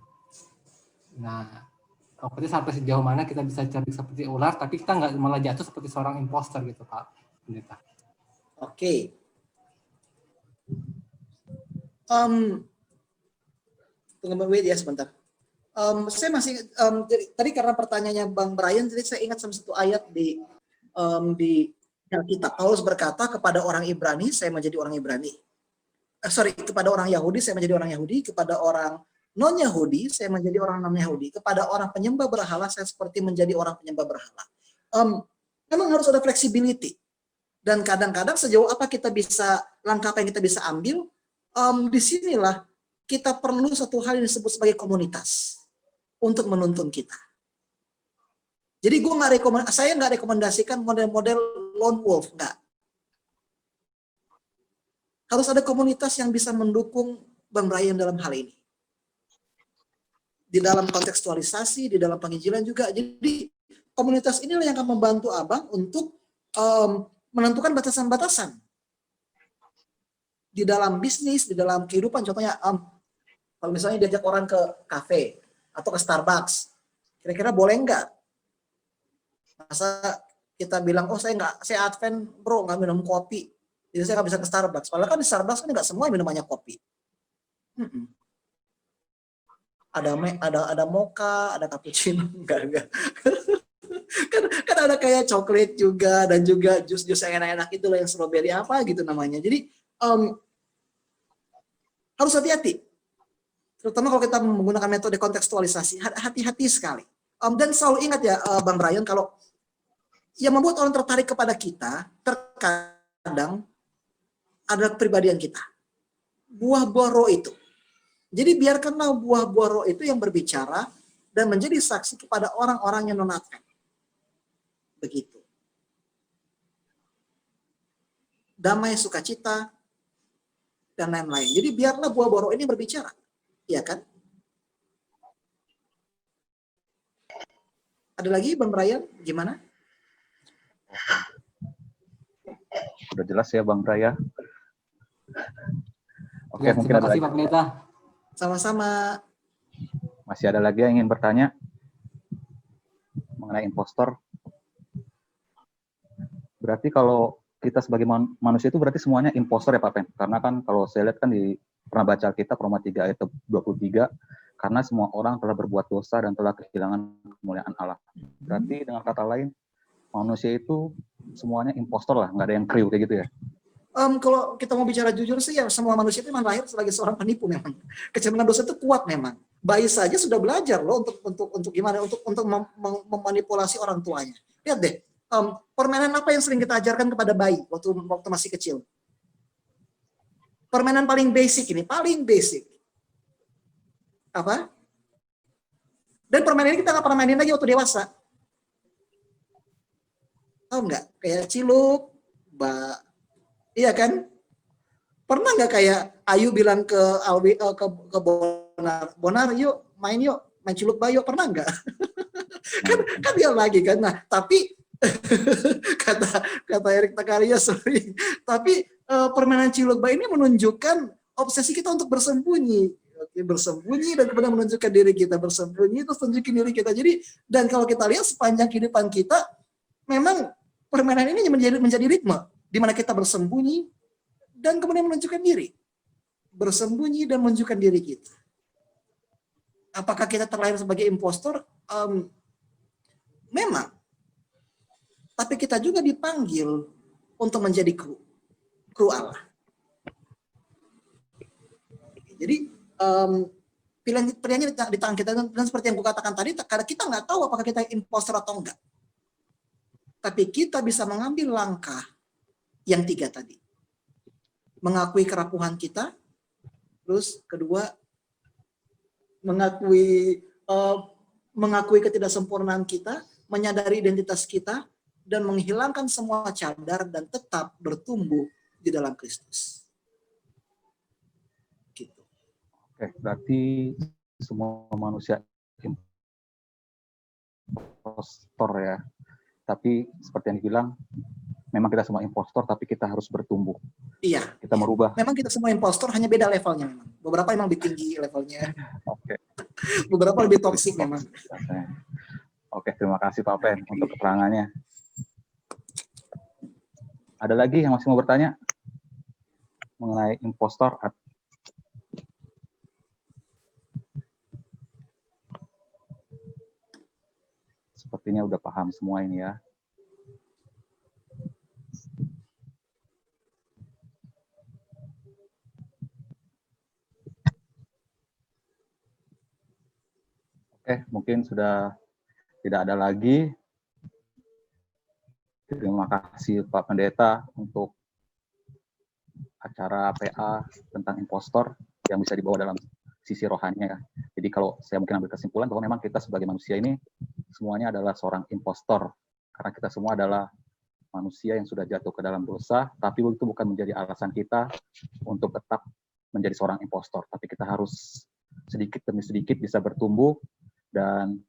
Speaker 10: Nah, pokoknya sampai sejauh mana kita bisa cerdik seperti ular, tapi kita nggak malah jatuh seperti seorang imposter gitu Pak Pendeta.
Speaker 1: Oke. Tunggu wait ya sebentar. Saya masih tadi karena pertanyaannya Bang Brian, jadi saya ingat sama satu ayat di Alkitab. Paulus berkata kepada orang Ibrani, saya menjadi orang Ibrani. Kepada orang Yahudi, saya menjadi orang Yahudi. Kepada orang non-Yahudi, saya menjadi orang non-Yahudi. Kepada orang penyembah berhala, saya seperti menjadi orang penyembah berhala. Memang harus ada flexibility. Dan kadang-kadang sejauh apa kita bisa, langkah apa yang kita bisa ambil, disinilah kita perlu satu hal yang disebut sebagai komunitas untuk menuntun kita. Jadi saya nggak rekomendasikan model-model lone wolf, nggak. Harus ada komunitas yang bisa mendukung Bang Brian dalam hal ini. Di dalam kontekstualisasi, di dalam penginjilan juga. Jadi komunitas inilah yang akan membantu Abang untuk menentukan batasan-batasan. Di dalam bisnis, di dalam kehidupan, contohnya kalau misalnya diajak orang ke kafe atau ke Starbucks, kira-kira boleh nggak? Masa kita bilang, oh saya Advent bro, nggak minum kopi. Jadi saya nggak bisa ke Starbucks. Padahal kan di Starbucks kan nggak semua minumannya kopi. Ada mocha, ada cappuccino, enggak. kan ada kayak coklat juga, dan juga jus-jus yang enak-enak itu loh, yang strawberry apa gitu namanya. Jadi harus hati-hati. Terutama kalau kita menggunakan metode kontekstualisasi, hati-hati sekali. Dan selalu ingat ya Bang Brian, kalau yang membuat orang tertarik kepada kita, terkadang adalah kepribadian kita. Buah-buah roh itu. Jadi biarkanlah buah-buah roh itu yang berbicara dan menjadi saksi kepada orang-orang yang non-Advent. Begitu. Damai, sukacita, dan lain-lain. Jadi biarlah buah-buah roh ini berbicara. Iya kan? Ada lagi Bang Brian, gimana?
Speaker 4: Udah jelas ya Bang Raya. Oke,
Speaker 10: Ya,
Speaker 4: mungkin
Speaker 10: terima
Speaker 4: ada
Speaker 10: kasih
Speaker 4: lagi.
Speaker 10: Pak Pendeta.
Speaker 1: Sama-sama.
Speaker 4: Masih ada lagi yang ingin bertanya mengenai impostor? Berarti kalau kita sebagai manusia itu berarti semuanya impostor ya Pak Pen? Karena kan kalau saya lihat kan pernah baca Alkitab Roma 3 ayat 23, karena semua orang telah berbuat dosa dan telah kehilangan kemuliaan Allah. Berarti dengan kata lain, manusia itu semuanya impostor lah, nggak ada yang kriu kayak gitu ya?
Speaker 1: Kalau kita mau bicara jujur sih, ya semua manusia itu memang lahir sebagai seorang penipu memang. Kecenderungan dosa itu kuat memang. Bayi saja sudah belajar loh untuk gimana, untuk memanipulasi orang tuanya. Lihat deh, permainan apa yang sering kita ajarkan kepada bayi waktu masih kecil? Permainan paling basic ini, paling basic. Apa? Dan permainan ini kita nggak pernah mainin lagi waktu dewasa. Tahu nggak? Kayak ciluk, iya kan? Pernah nggak kayak Ayu bilang ke Alwi, ke Bonar, yuk main ciluk bayo, pernah nggak? kan dia lagi kan. Nah, tapi kata Erik Takaria, sorry. Tapi permainan ciluk bayo ini menunjukkan obsesi kita untuk bersembunyi. Oke, bersembunyi dan kemudian menunjukkan diri kita, bersembunyi terus tunjukin diri kita. Jadi, dan kalau kita lihat sepanjang kehidupan kita, memang permainan ini menjadi ritme di mana kita bersembunyi dan kemudian menunjukkan diri. Bersembunyi dan menunjukkan diri kita. Apakah kita terlahir sebagai impostor? Memang. Tapi kita juga dipanggil untuk menjadi kru Allah. Jadi pilihannya di tangan kita, dan seperti yang aku katakan tadi, karena kita nggak tahu apakah kita impostor atau enggak. Tapi kita bisa mengambil langkah yang 3 tadi. Mengakui kerapuhan kita, terus kedua mengakui ketidaksempurnaan kita, menyadari identitas kita, dan menghilangkan semua cadar dan tetap bertumbuh di dalam Kristus. Gitu.
Speaker 4: Oke, berarti semua manusia impostor ya. Tapi seperti yang dibilang, memang kita semua impostor, tapi kita harus bertumbuh.
Speaker 1: Iya.
Speaker 4: Kita merubah.
Speaker 1: Memang kita semua impostor, hanya beda levelnya memang. Beberapa memang lebih tinggi levelnya.
Speaker 4: Oke.
Speaker 1: Beberapa lebih toksik memang.
Speaker 4: Oke, terima kasih Pak Pen untuk keterangannya. Ada lagi yang masih mau bertanya mengenai impostor? Sepertinya udah paham semua ini ya. Oke, mungkin sudah tidak ada lagi. Terima kasih Pak Pendeta untuk acara PA tentang impostor yang bisa dibawa dalam sisi rohaninya ya. Jadi kalau saya mungkin ambil kesimpulan bahwa memang kita sebagai manusia ini semuanya adalah seorang impostor. Karena kita semua adalah manusia yang sudah jatuh ke dalam dosa, tapi itu bukan menjadi alasan kita untuk tetap menjadi seorang impostor. Tapi kita harus sedikit demi sedikit bisa bertumbuh dan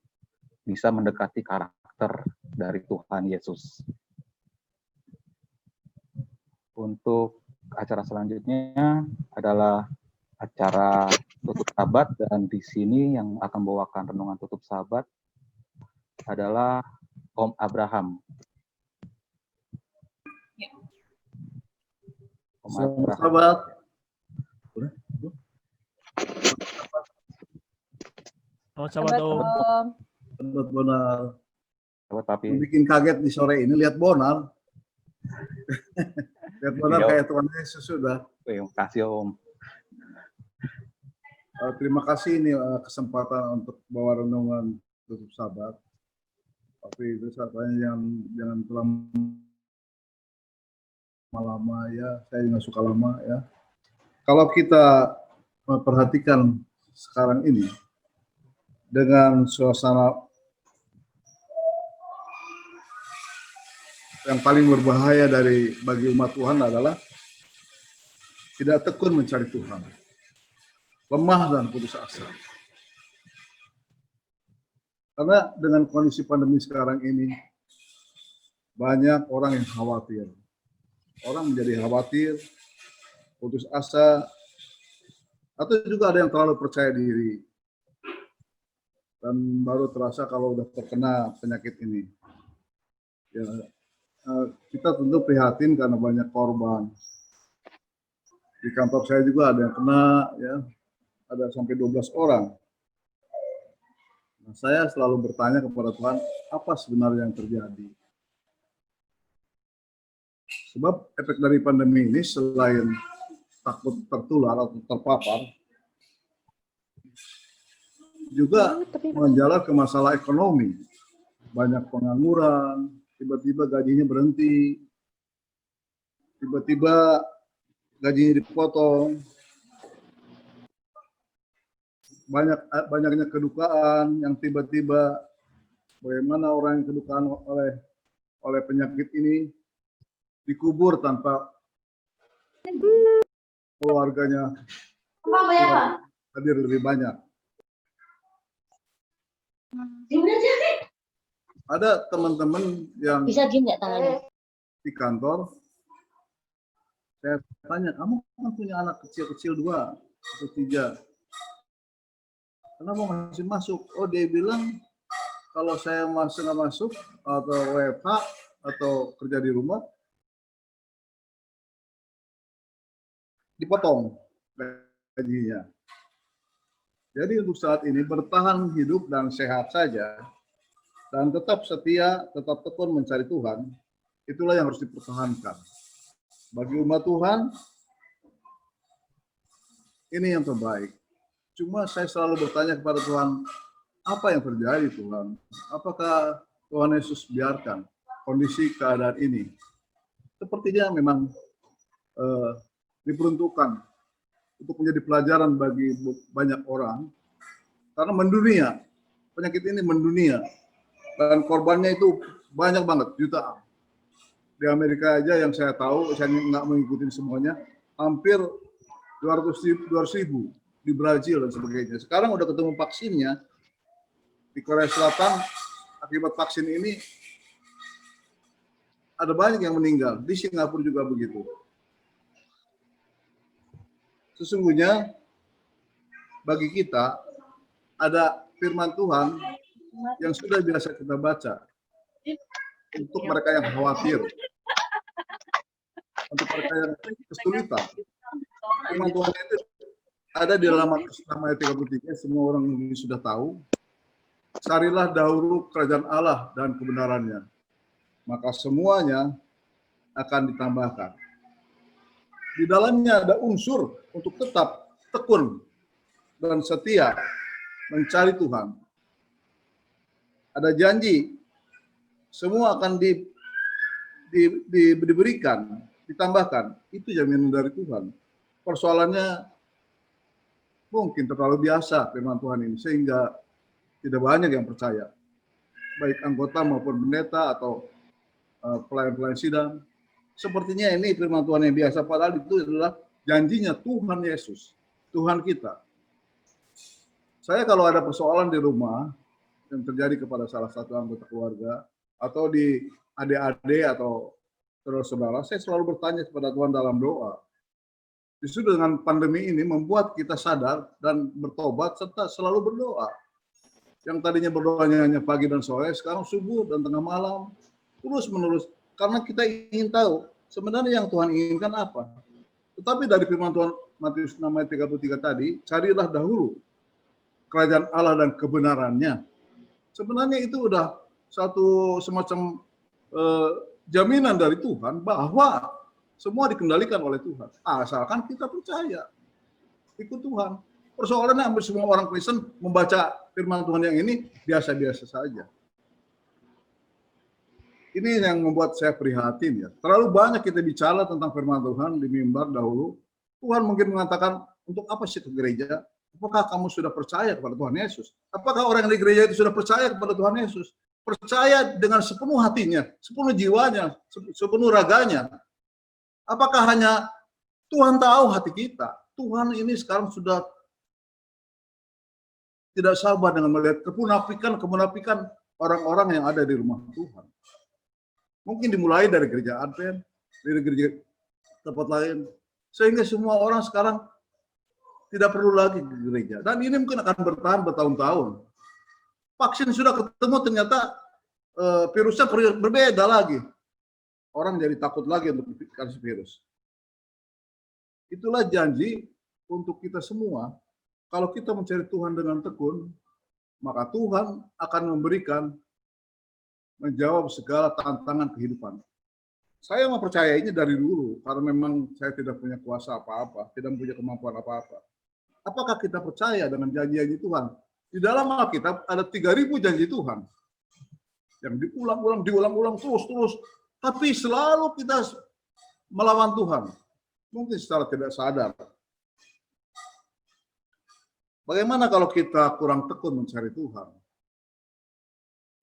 Speaker 4: bisa mendekati karakter dari Tuhan Yesus. Untuk acara selanjutnya adalah acara tutup sabat, dan di sini yang akan membawakan renungan tutup sabat adalah Om Abraham. Om
Speaker 11: Selamat
Speaker 4: Abraham.
Speaker 11: sahabat.
Speaker 6: Selamat
Speaker 7: Sahabat Om.
Speaker 11: Sahabat Bonar.
Speaker 4: Sahabat Papi.
Speaker 11: Yang bikin kaget di sore ini lihat Bonar. Lihat Bonar
Speaker 4: Iya.
Speaker 11: kayak Tuhan Yesus sudah.
Speaker 4: Terima kasih Om.
Speaker 11: Terima kasih ini kesempatan untuk bawa renungan tutup sabat. Tapi itu saatnya jangan terlalu lama ya. Saya nggak suka lama ya. Kalau kita memperhatikan sekarang ini dengan suasana yang paling berbahaya bagi umat Tuhan adalah tidak tekun mencari Tuhan, lemah dan putus asa. Karena dengan kondisi pandemi sekarang ini, banyak orang yang khawatir. Orang menjadi khawatir, putus asa, atau juga ada yang terlalu percaya diri. Dan baru terasa kalau udah terkena penyakit ini. Ya, kita tentu prihatin karena banyak korban. Di kantor saya juga ada yang kena, ya, ada sampai 12 orang. Nah, saya selalu bertanya kepada Tuhan, apa sebenarnya yang terjadi? Sebab efek dari pandemi ini selain takut tertular atau terpapar, juga menjalar ke masalah ekonomi. Banyak pengangguran, tiba-tiba gajinya berhenti, tiba-tiba gajinya dipotong, banyaknya kedukaan yang tiba-tiba, bagaimana orang yang kedukaan oleh penyakit ini dikubur tanpa keluarganya hadir lebih banyak. Ada teman-teman yang
Speaker 9: Bisa diem nggak tangannya?
Speaker 11: di kantor, saya tanya, kamu kan punya anak kecil-kecil 2 atau 3, kenapa masih masuk? Oh, dia bilang kalau saya nggak masuk atau WFH atau kerja di rumah, dipotong gajinya. Jadi untuk saat ini bertahan hidup dan sehat saja, dan tetap setia, tetap tekun mencari Tuhan, itulah yang harus dipertahankan. Bagi umat Tuhan, ini yang terbaik. Cuma saya selalu bertanya kepada Tuhan, apa yang terjadi Tuhan? Apakah Tuhan Yesus biarkan kondisi keadaan ini? Sepertinya memang diperuntukkan untuk menjadi pelajaran bagi banyak orang, karena mendunia, penyakit ini mendunia, dan korbannya itu banyak banget, jutaan. Di Amerika aja yang saya tahu, saya nggak mengikuti semuanya, hampir 200.000 di Brazil dan sebagainya. Sekarang udah ketemu vaksinnya, di Korea Selatan akibat vaksin ini ada banyak yang meninggal, di Singapura juga begitu. Sesungguhnya bagi kita ada firman Tuhan yang sudah biasa kita baca untuk mereka yang khawatir, untuk mereka yang kesulitan. Firman Tuhan itu ada di dalam Matius 6 ayat 33, semua orang ini sudah tahu. Carilah dahulu kerajaan Allah dan kebenarannya, maka semuanya akan ditambahkan. Di dalamnya ada unsur untuk tetap tekun dan setia mencari Tuhan. Ada janji, semua akan diberikan, ditambahkan. Itu jaminan dari Tuhan. Persoalannya mungkin terlalu biasa firman Tuhan ini, sehingga tidak banyak yang percaya. baik anggota maupun pendeta atau pelayan-pelayan sidang. Sepertinya ini firman Tuhan yang biasa, padahal itu adalah janjinya Tuhan Yesus, Tuhan kita. Saya kalau ada persoalan di rumah yang terjadi kepada salah satu anggota keluarga atau di adik-adik atau saudara-saudara, saya selalu bertanya kepada Tuhan dalam doa. Justru dengan pandemi ini membuat kita sadar dan bertobat serta selalu berdoa. Yang tadinya berdoanya hanya pagi dan sore, sekarang subuh dan tengah malam, terus-menerus. Karena kita ingin tahu sebenarnya yang Tuhan inginkan apa. Tetapi dari firman Tuhan Matius 6 ayat 33 tadi, carilah dahulu kerajaan Allah dan kebenarannya. Sebenarnya itu udah satu semacam jaminan dari Tuhan bahwa semua dikendalikan oleh Tuhan. Asalkan kita percaya, ikut Tuhan. Persoalannya hampir semua orang Kristen membaca firman Tuhan yang ini biasa-biasa saja. Ini yang membuat saya prihatin ya. Terlalu banyak kita bicara tentang firman Tuhan di mimbar dahulu. Tuhan mungkin mengatakan, untuk apa sih ke gereja? Apakah kamu sudah percaya kepada Tuhan Yesus? Apakah orang yang di gereja itu sudah percaya kepada Tuhan Yesus? Percaya dengan sepenuh hatinya, sepenuh jiwanya, sepenuh raganya. Apakah hanya Tuhan tahu hati kita? Tuhan ini sekarang sudah tidak sabar dengan melihat kemunafikan orang-orang yang ada di rumah Tuhan. Mungkin dimulai dari gereja Advent, dari gereja tempat lain, sehingga semua orang sekarang tidak perlu lagi ke gereja. Dan ini mungkin akan bertahan bertahun-tahun. Vaksin sudah ketemu, ternyata virusnya berbeda lagi. Orang jadi takut lagi untuk dikasih virus. Itulah janji untuk kita semua. Kalau kita mencari Tuhan dengan tekun, maka Tuhan akan menjawab segala tantangan kehidupan. Saya mempercayainya dari dulu, karena memang saya tidak punya kuasa apa-apa, tidak punya kemampuan apa-apa. Apakah kita percaya dengan janji-janji Tuhan? Di dalam Alkitab ada 3.000 janji Tuhan. Yang diulang-ulang terus. Tapi selalu kita melawan Tuhan. Mungkin secara tidak sadar. Bagaimana kalau kita kurang tekun mencari Tuhan?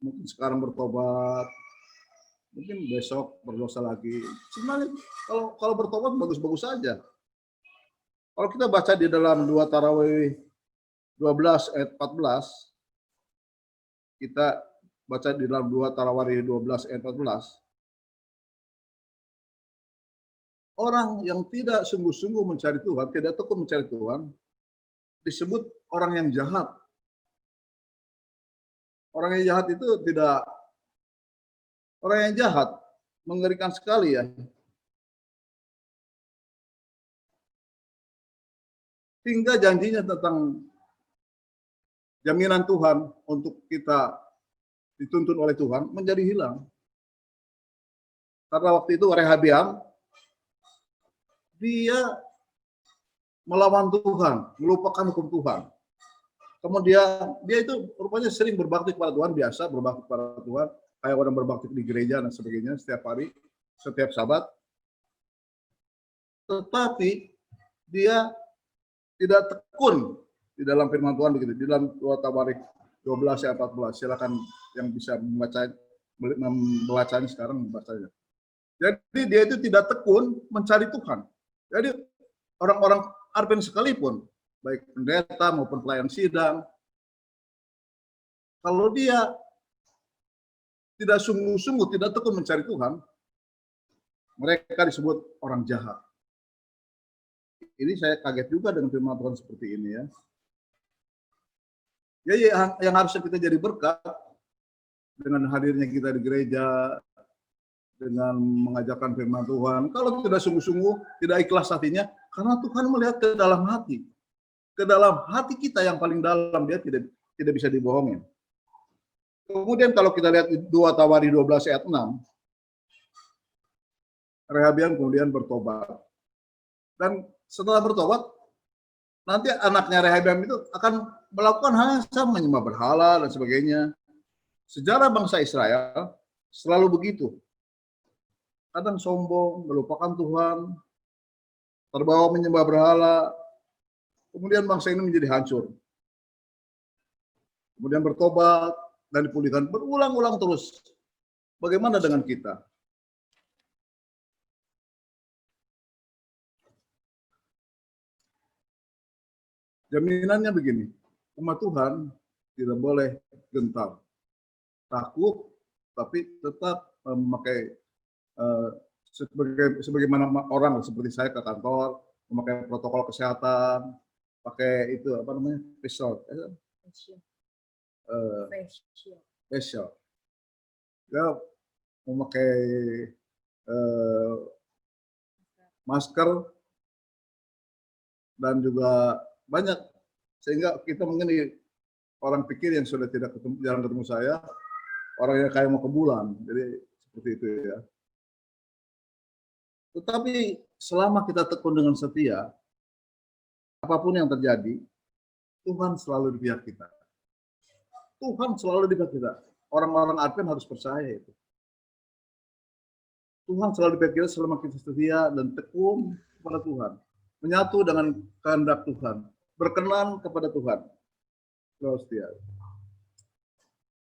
Speaker 11: Mungkin sekarang bertobat, mungkin besok berdosa lagi. Sebenarnya kalau bertobat bagus-bagus saja. Kalau kita baca di dalam 2 Tarawih 12 ayat 14, kita baca di dalam 2 Tarawih 12 ayat 14, orang yang tidak sungguh-sungguh mencari Tuhan, tidak tekun mencari Tuhan, disebut orang yang jahat. Orang yang jahat itu tidak, orang yang jahat, mengerikan sekali ya. Hingga janjinya tentang jaminan Tuhan untuk kita dituntun oleh Tuhan menjadi hilang. Karena waktu itu Rehabiam, dia melawan Tuhan, melupakan hukum Tuhan. Kemudian dia itu rupanya sering berbakti kepada Tuhan, biasa berbakti kepada Tuhan, kayak orang berbakti di gereja dan sebagainya setiap hari, setiap Sabat. Tetapi dia tidak tekun di dalam firman Tuhan begitu. Di dalam 2 Tawarikh 12 ayat 14, silakan yang bisa membacanya sekarang membacanya. Jadi dia itu tidak tekun mencari Tuhan. Jadi orang-orang Advent sekalipun, baik pendeta maupun pelayan sidang, kalau dia tidak sungguh-sungguh, tidak tekun mencari Tuhan, mereka disebut orang jahat. Ini saya kaget juga dengan firman Tuhan seperti ini ya. Ya, yang harusnya kita jadi berkat dengan hadirnya kita di gereja, dengan mengajarkan firman Tuhan. Kalau tidak sungguh-sungguh, tidak ikhlas hatinya, karena Tuhan melihat ke dalam hati. Ke dalam hati kita yang paling dalam, dia tidak bisa dibohongin. Kemudian kalau kita lihat 2 Tawarikh 12 ayat 6, Rehabiam kemudian bertobat. Dan setelah bertobat, nanti anaknya Rehabiam itu akan melakukan hal yang sama, menyembah berhala dan sebagainya. Sejarah bangsa Israel selalu begitu. Kadang sombong, melupakan Tuhan, terbawa menyembah berhala, kemudian bangsa ini menjadi hancur. Kemudian bertobat, dan dipulihkan berulang-ulang terus. Bagaimana dengan kita? Jaminannya begini, umat Tuhan tidak boleh gentar, takut, tapi tetap memakai sebagaimana orang seperti saya ke kantor, memakai protokol kesehatan, pakai itu apa namanya, facial, ya, memakai masker dan juga banyak, sehingga kita mungkin orang pikir yang sudah tidak jarang ketemu saya, orang yang kayak mau ke bulan, jadi seperti itu ya. Tetapi selama kita tekun dengan setia, apapun yang terjadi, Tuhan selalu di pihak kita. Tuhan selalu di pihak kita. Orang-orang Advent harus percaya itu. Tuhan selalu di pihak kita selama kita setia dan tekun kepada Tuhan. Menyatu dengan kehendak Tuhan. Berkenan kepada Tuhan. Selalu setia.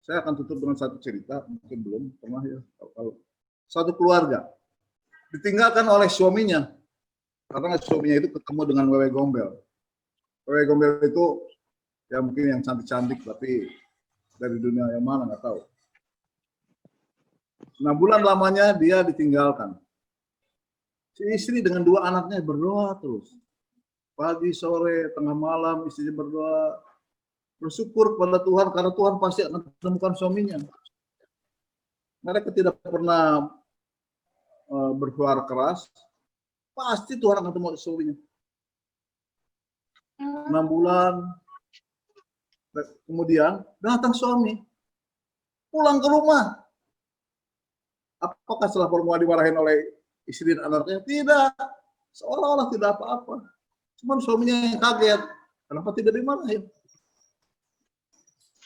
Speaker 11: Saya akan tutup dengan satu cerita, mungkin belum pernah ya. Satu keluarga ditinggalkan oleh suaminya karena suaminya itu ketemu dengan wewe gombel. Wewe gombel itu ya mungkin yang cantik-cantik tapi dari dunia yang mana nggak tahu. 6 bulan lamanya dia ditinggalkan. Si istri dengan 2 anaknya berdoa terus. Pagi, sore, tengah malam istrinya berdoa. Bersyukur kepada Tuhan karena Tuhan pasti akan menemukan suaminya. Mereka tidak pernah bersuara keras, pasti Tuhan akan ketemu suaminya. 6 bulan, kemudian datang suami, pulang ke rumah. Apakah setelah perempuan dimarahin oleh istri dan anaknya? Tidak, seolah-olah tidak apa-apa. Cuman suaminya yang kaget, kenapa tidak dimarahin?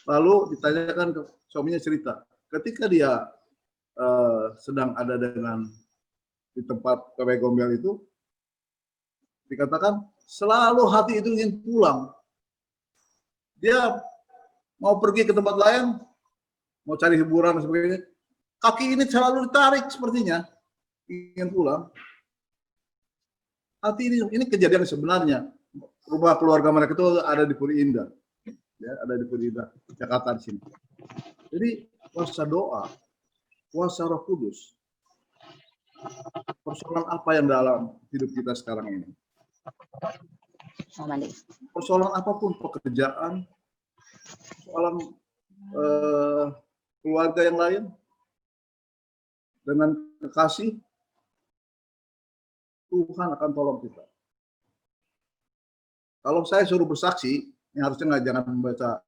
Speaker 11: Lalu ditanyakan ke suaminya cerita, ketika dia sedang ada di tempat wewe gombel itu, dikatakan selalu hati itu ingin pulang. Dia mau pergi ke tempat lain, mau cari hiburan dan sebagainya, kaki ini selalu ditarik sepertinya, ingin pulang. Hati ini kejadian sebenarnya. Rumah keluarga mereka itu ada di Puri Indah. Ya, ada di Puri Indah, Jakarta di sini. Jadi kuasa doa, kuasa Roh Kudus, persoalan apa yang dalam hidup kita sekarang ini? Persoalan apapun, pekerjaan, persoalan keluarga yang lain, dengan kekasih, Tuhan akan tolong kita. Kalau saya suruh bersaksi, ini harusnya jangan membaca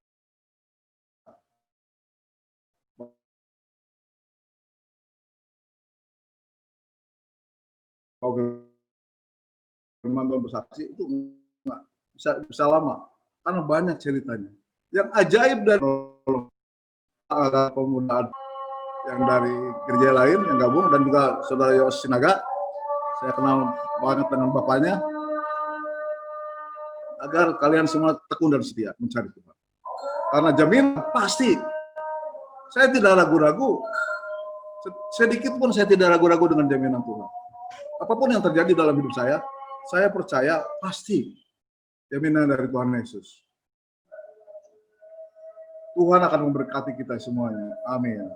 Speaker 11: firman Tuhan bersaksi itu nggak bisa lama karena banyak ceritanya. Yang ajaib dari ada pemuda yang dari gereja lain yang gabung dan juga saudara Yos Sinaga, saya kenal banget dengan bapaknya, agar kalian semua tekun dan setia mencari Tuhan. Karena jaminan pasti, saya tidak ragu-ragu, sedikit pun saya tidak ragu-ragu dengan jaminan Tuhan. Apapun yang terjadi dalam hidup saya percaya pasti jaminan dari Tuhan Yesus. Tuhan akan memberkati kita semuanya. Amin.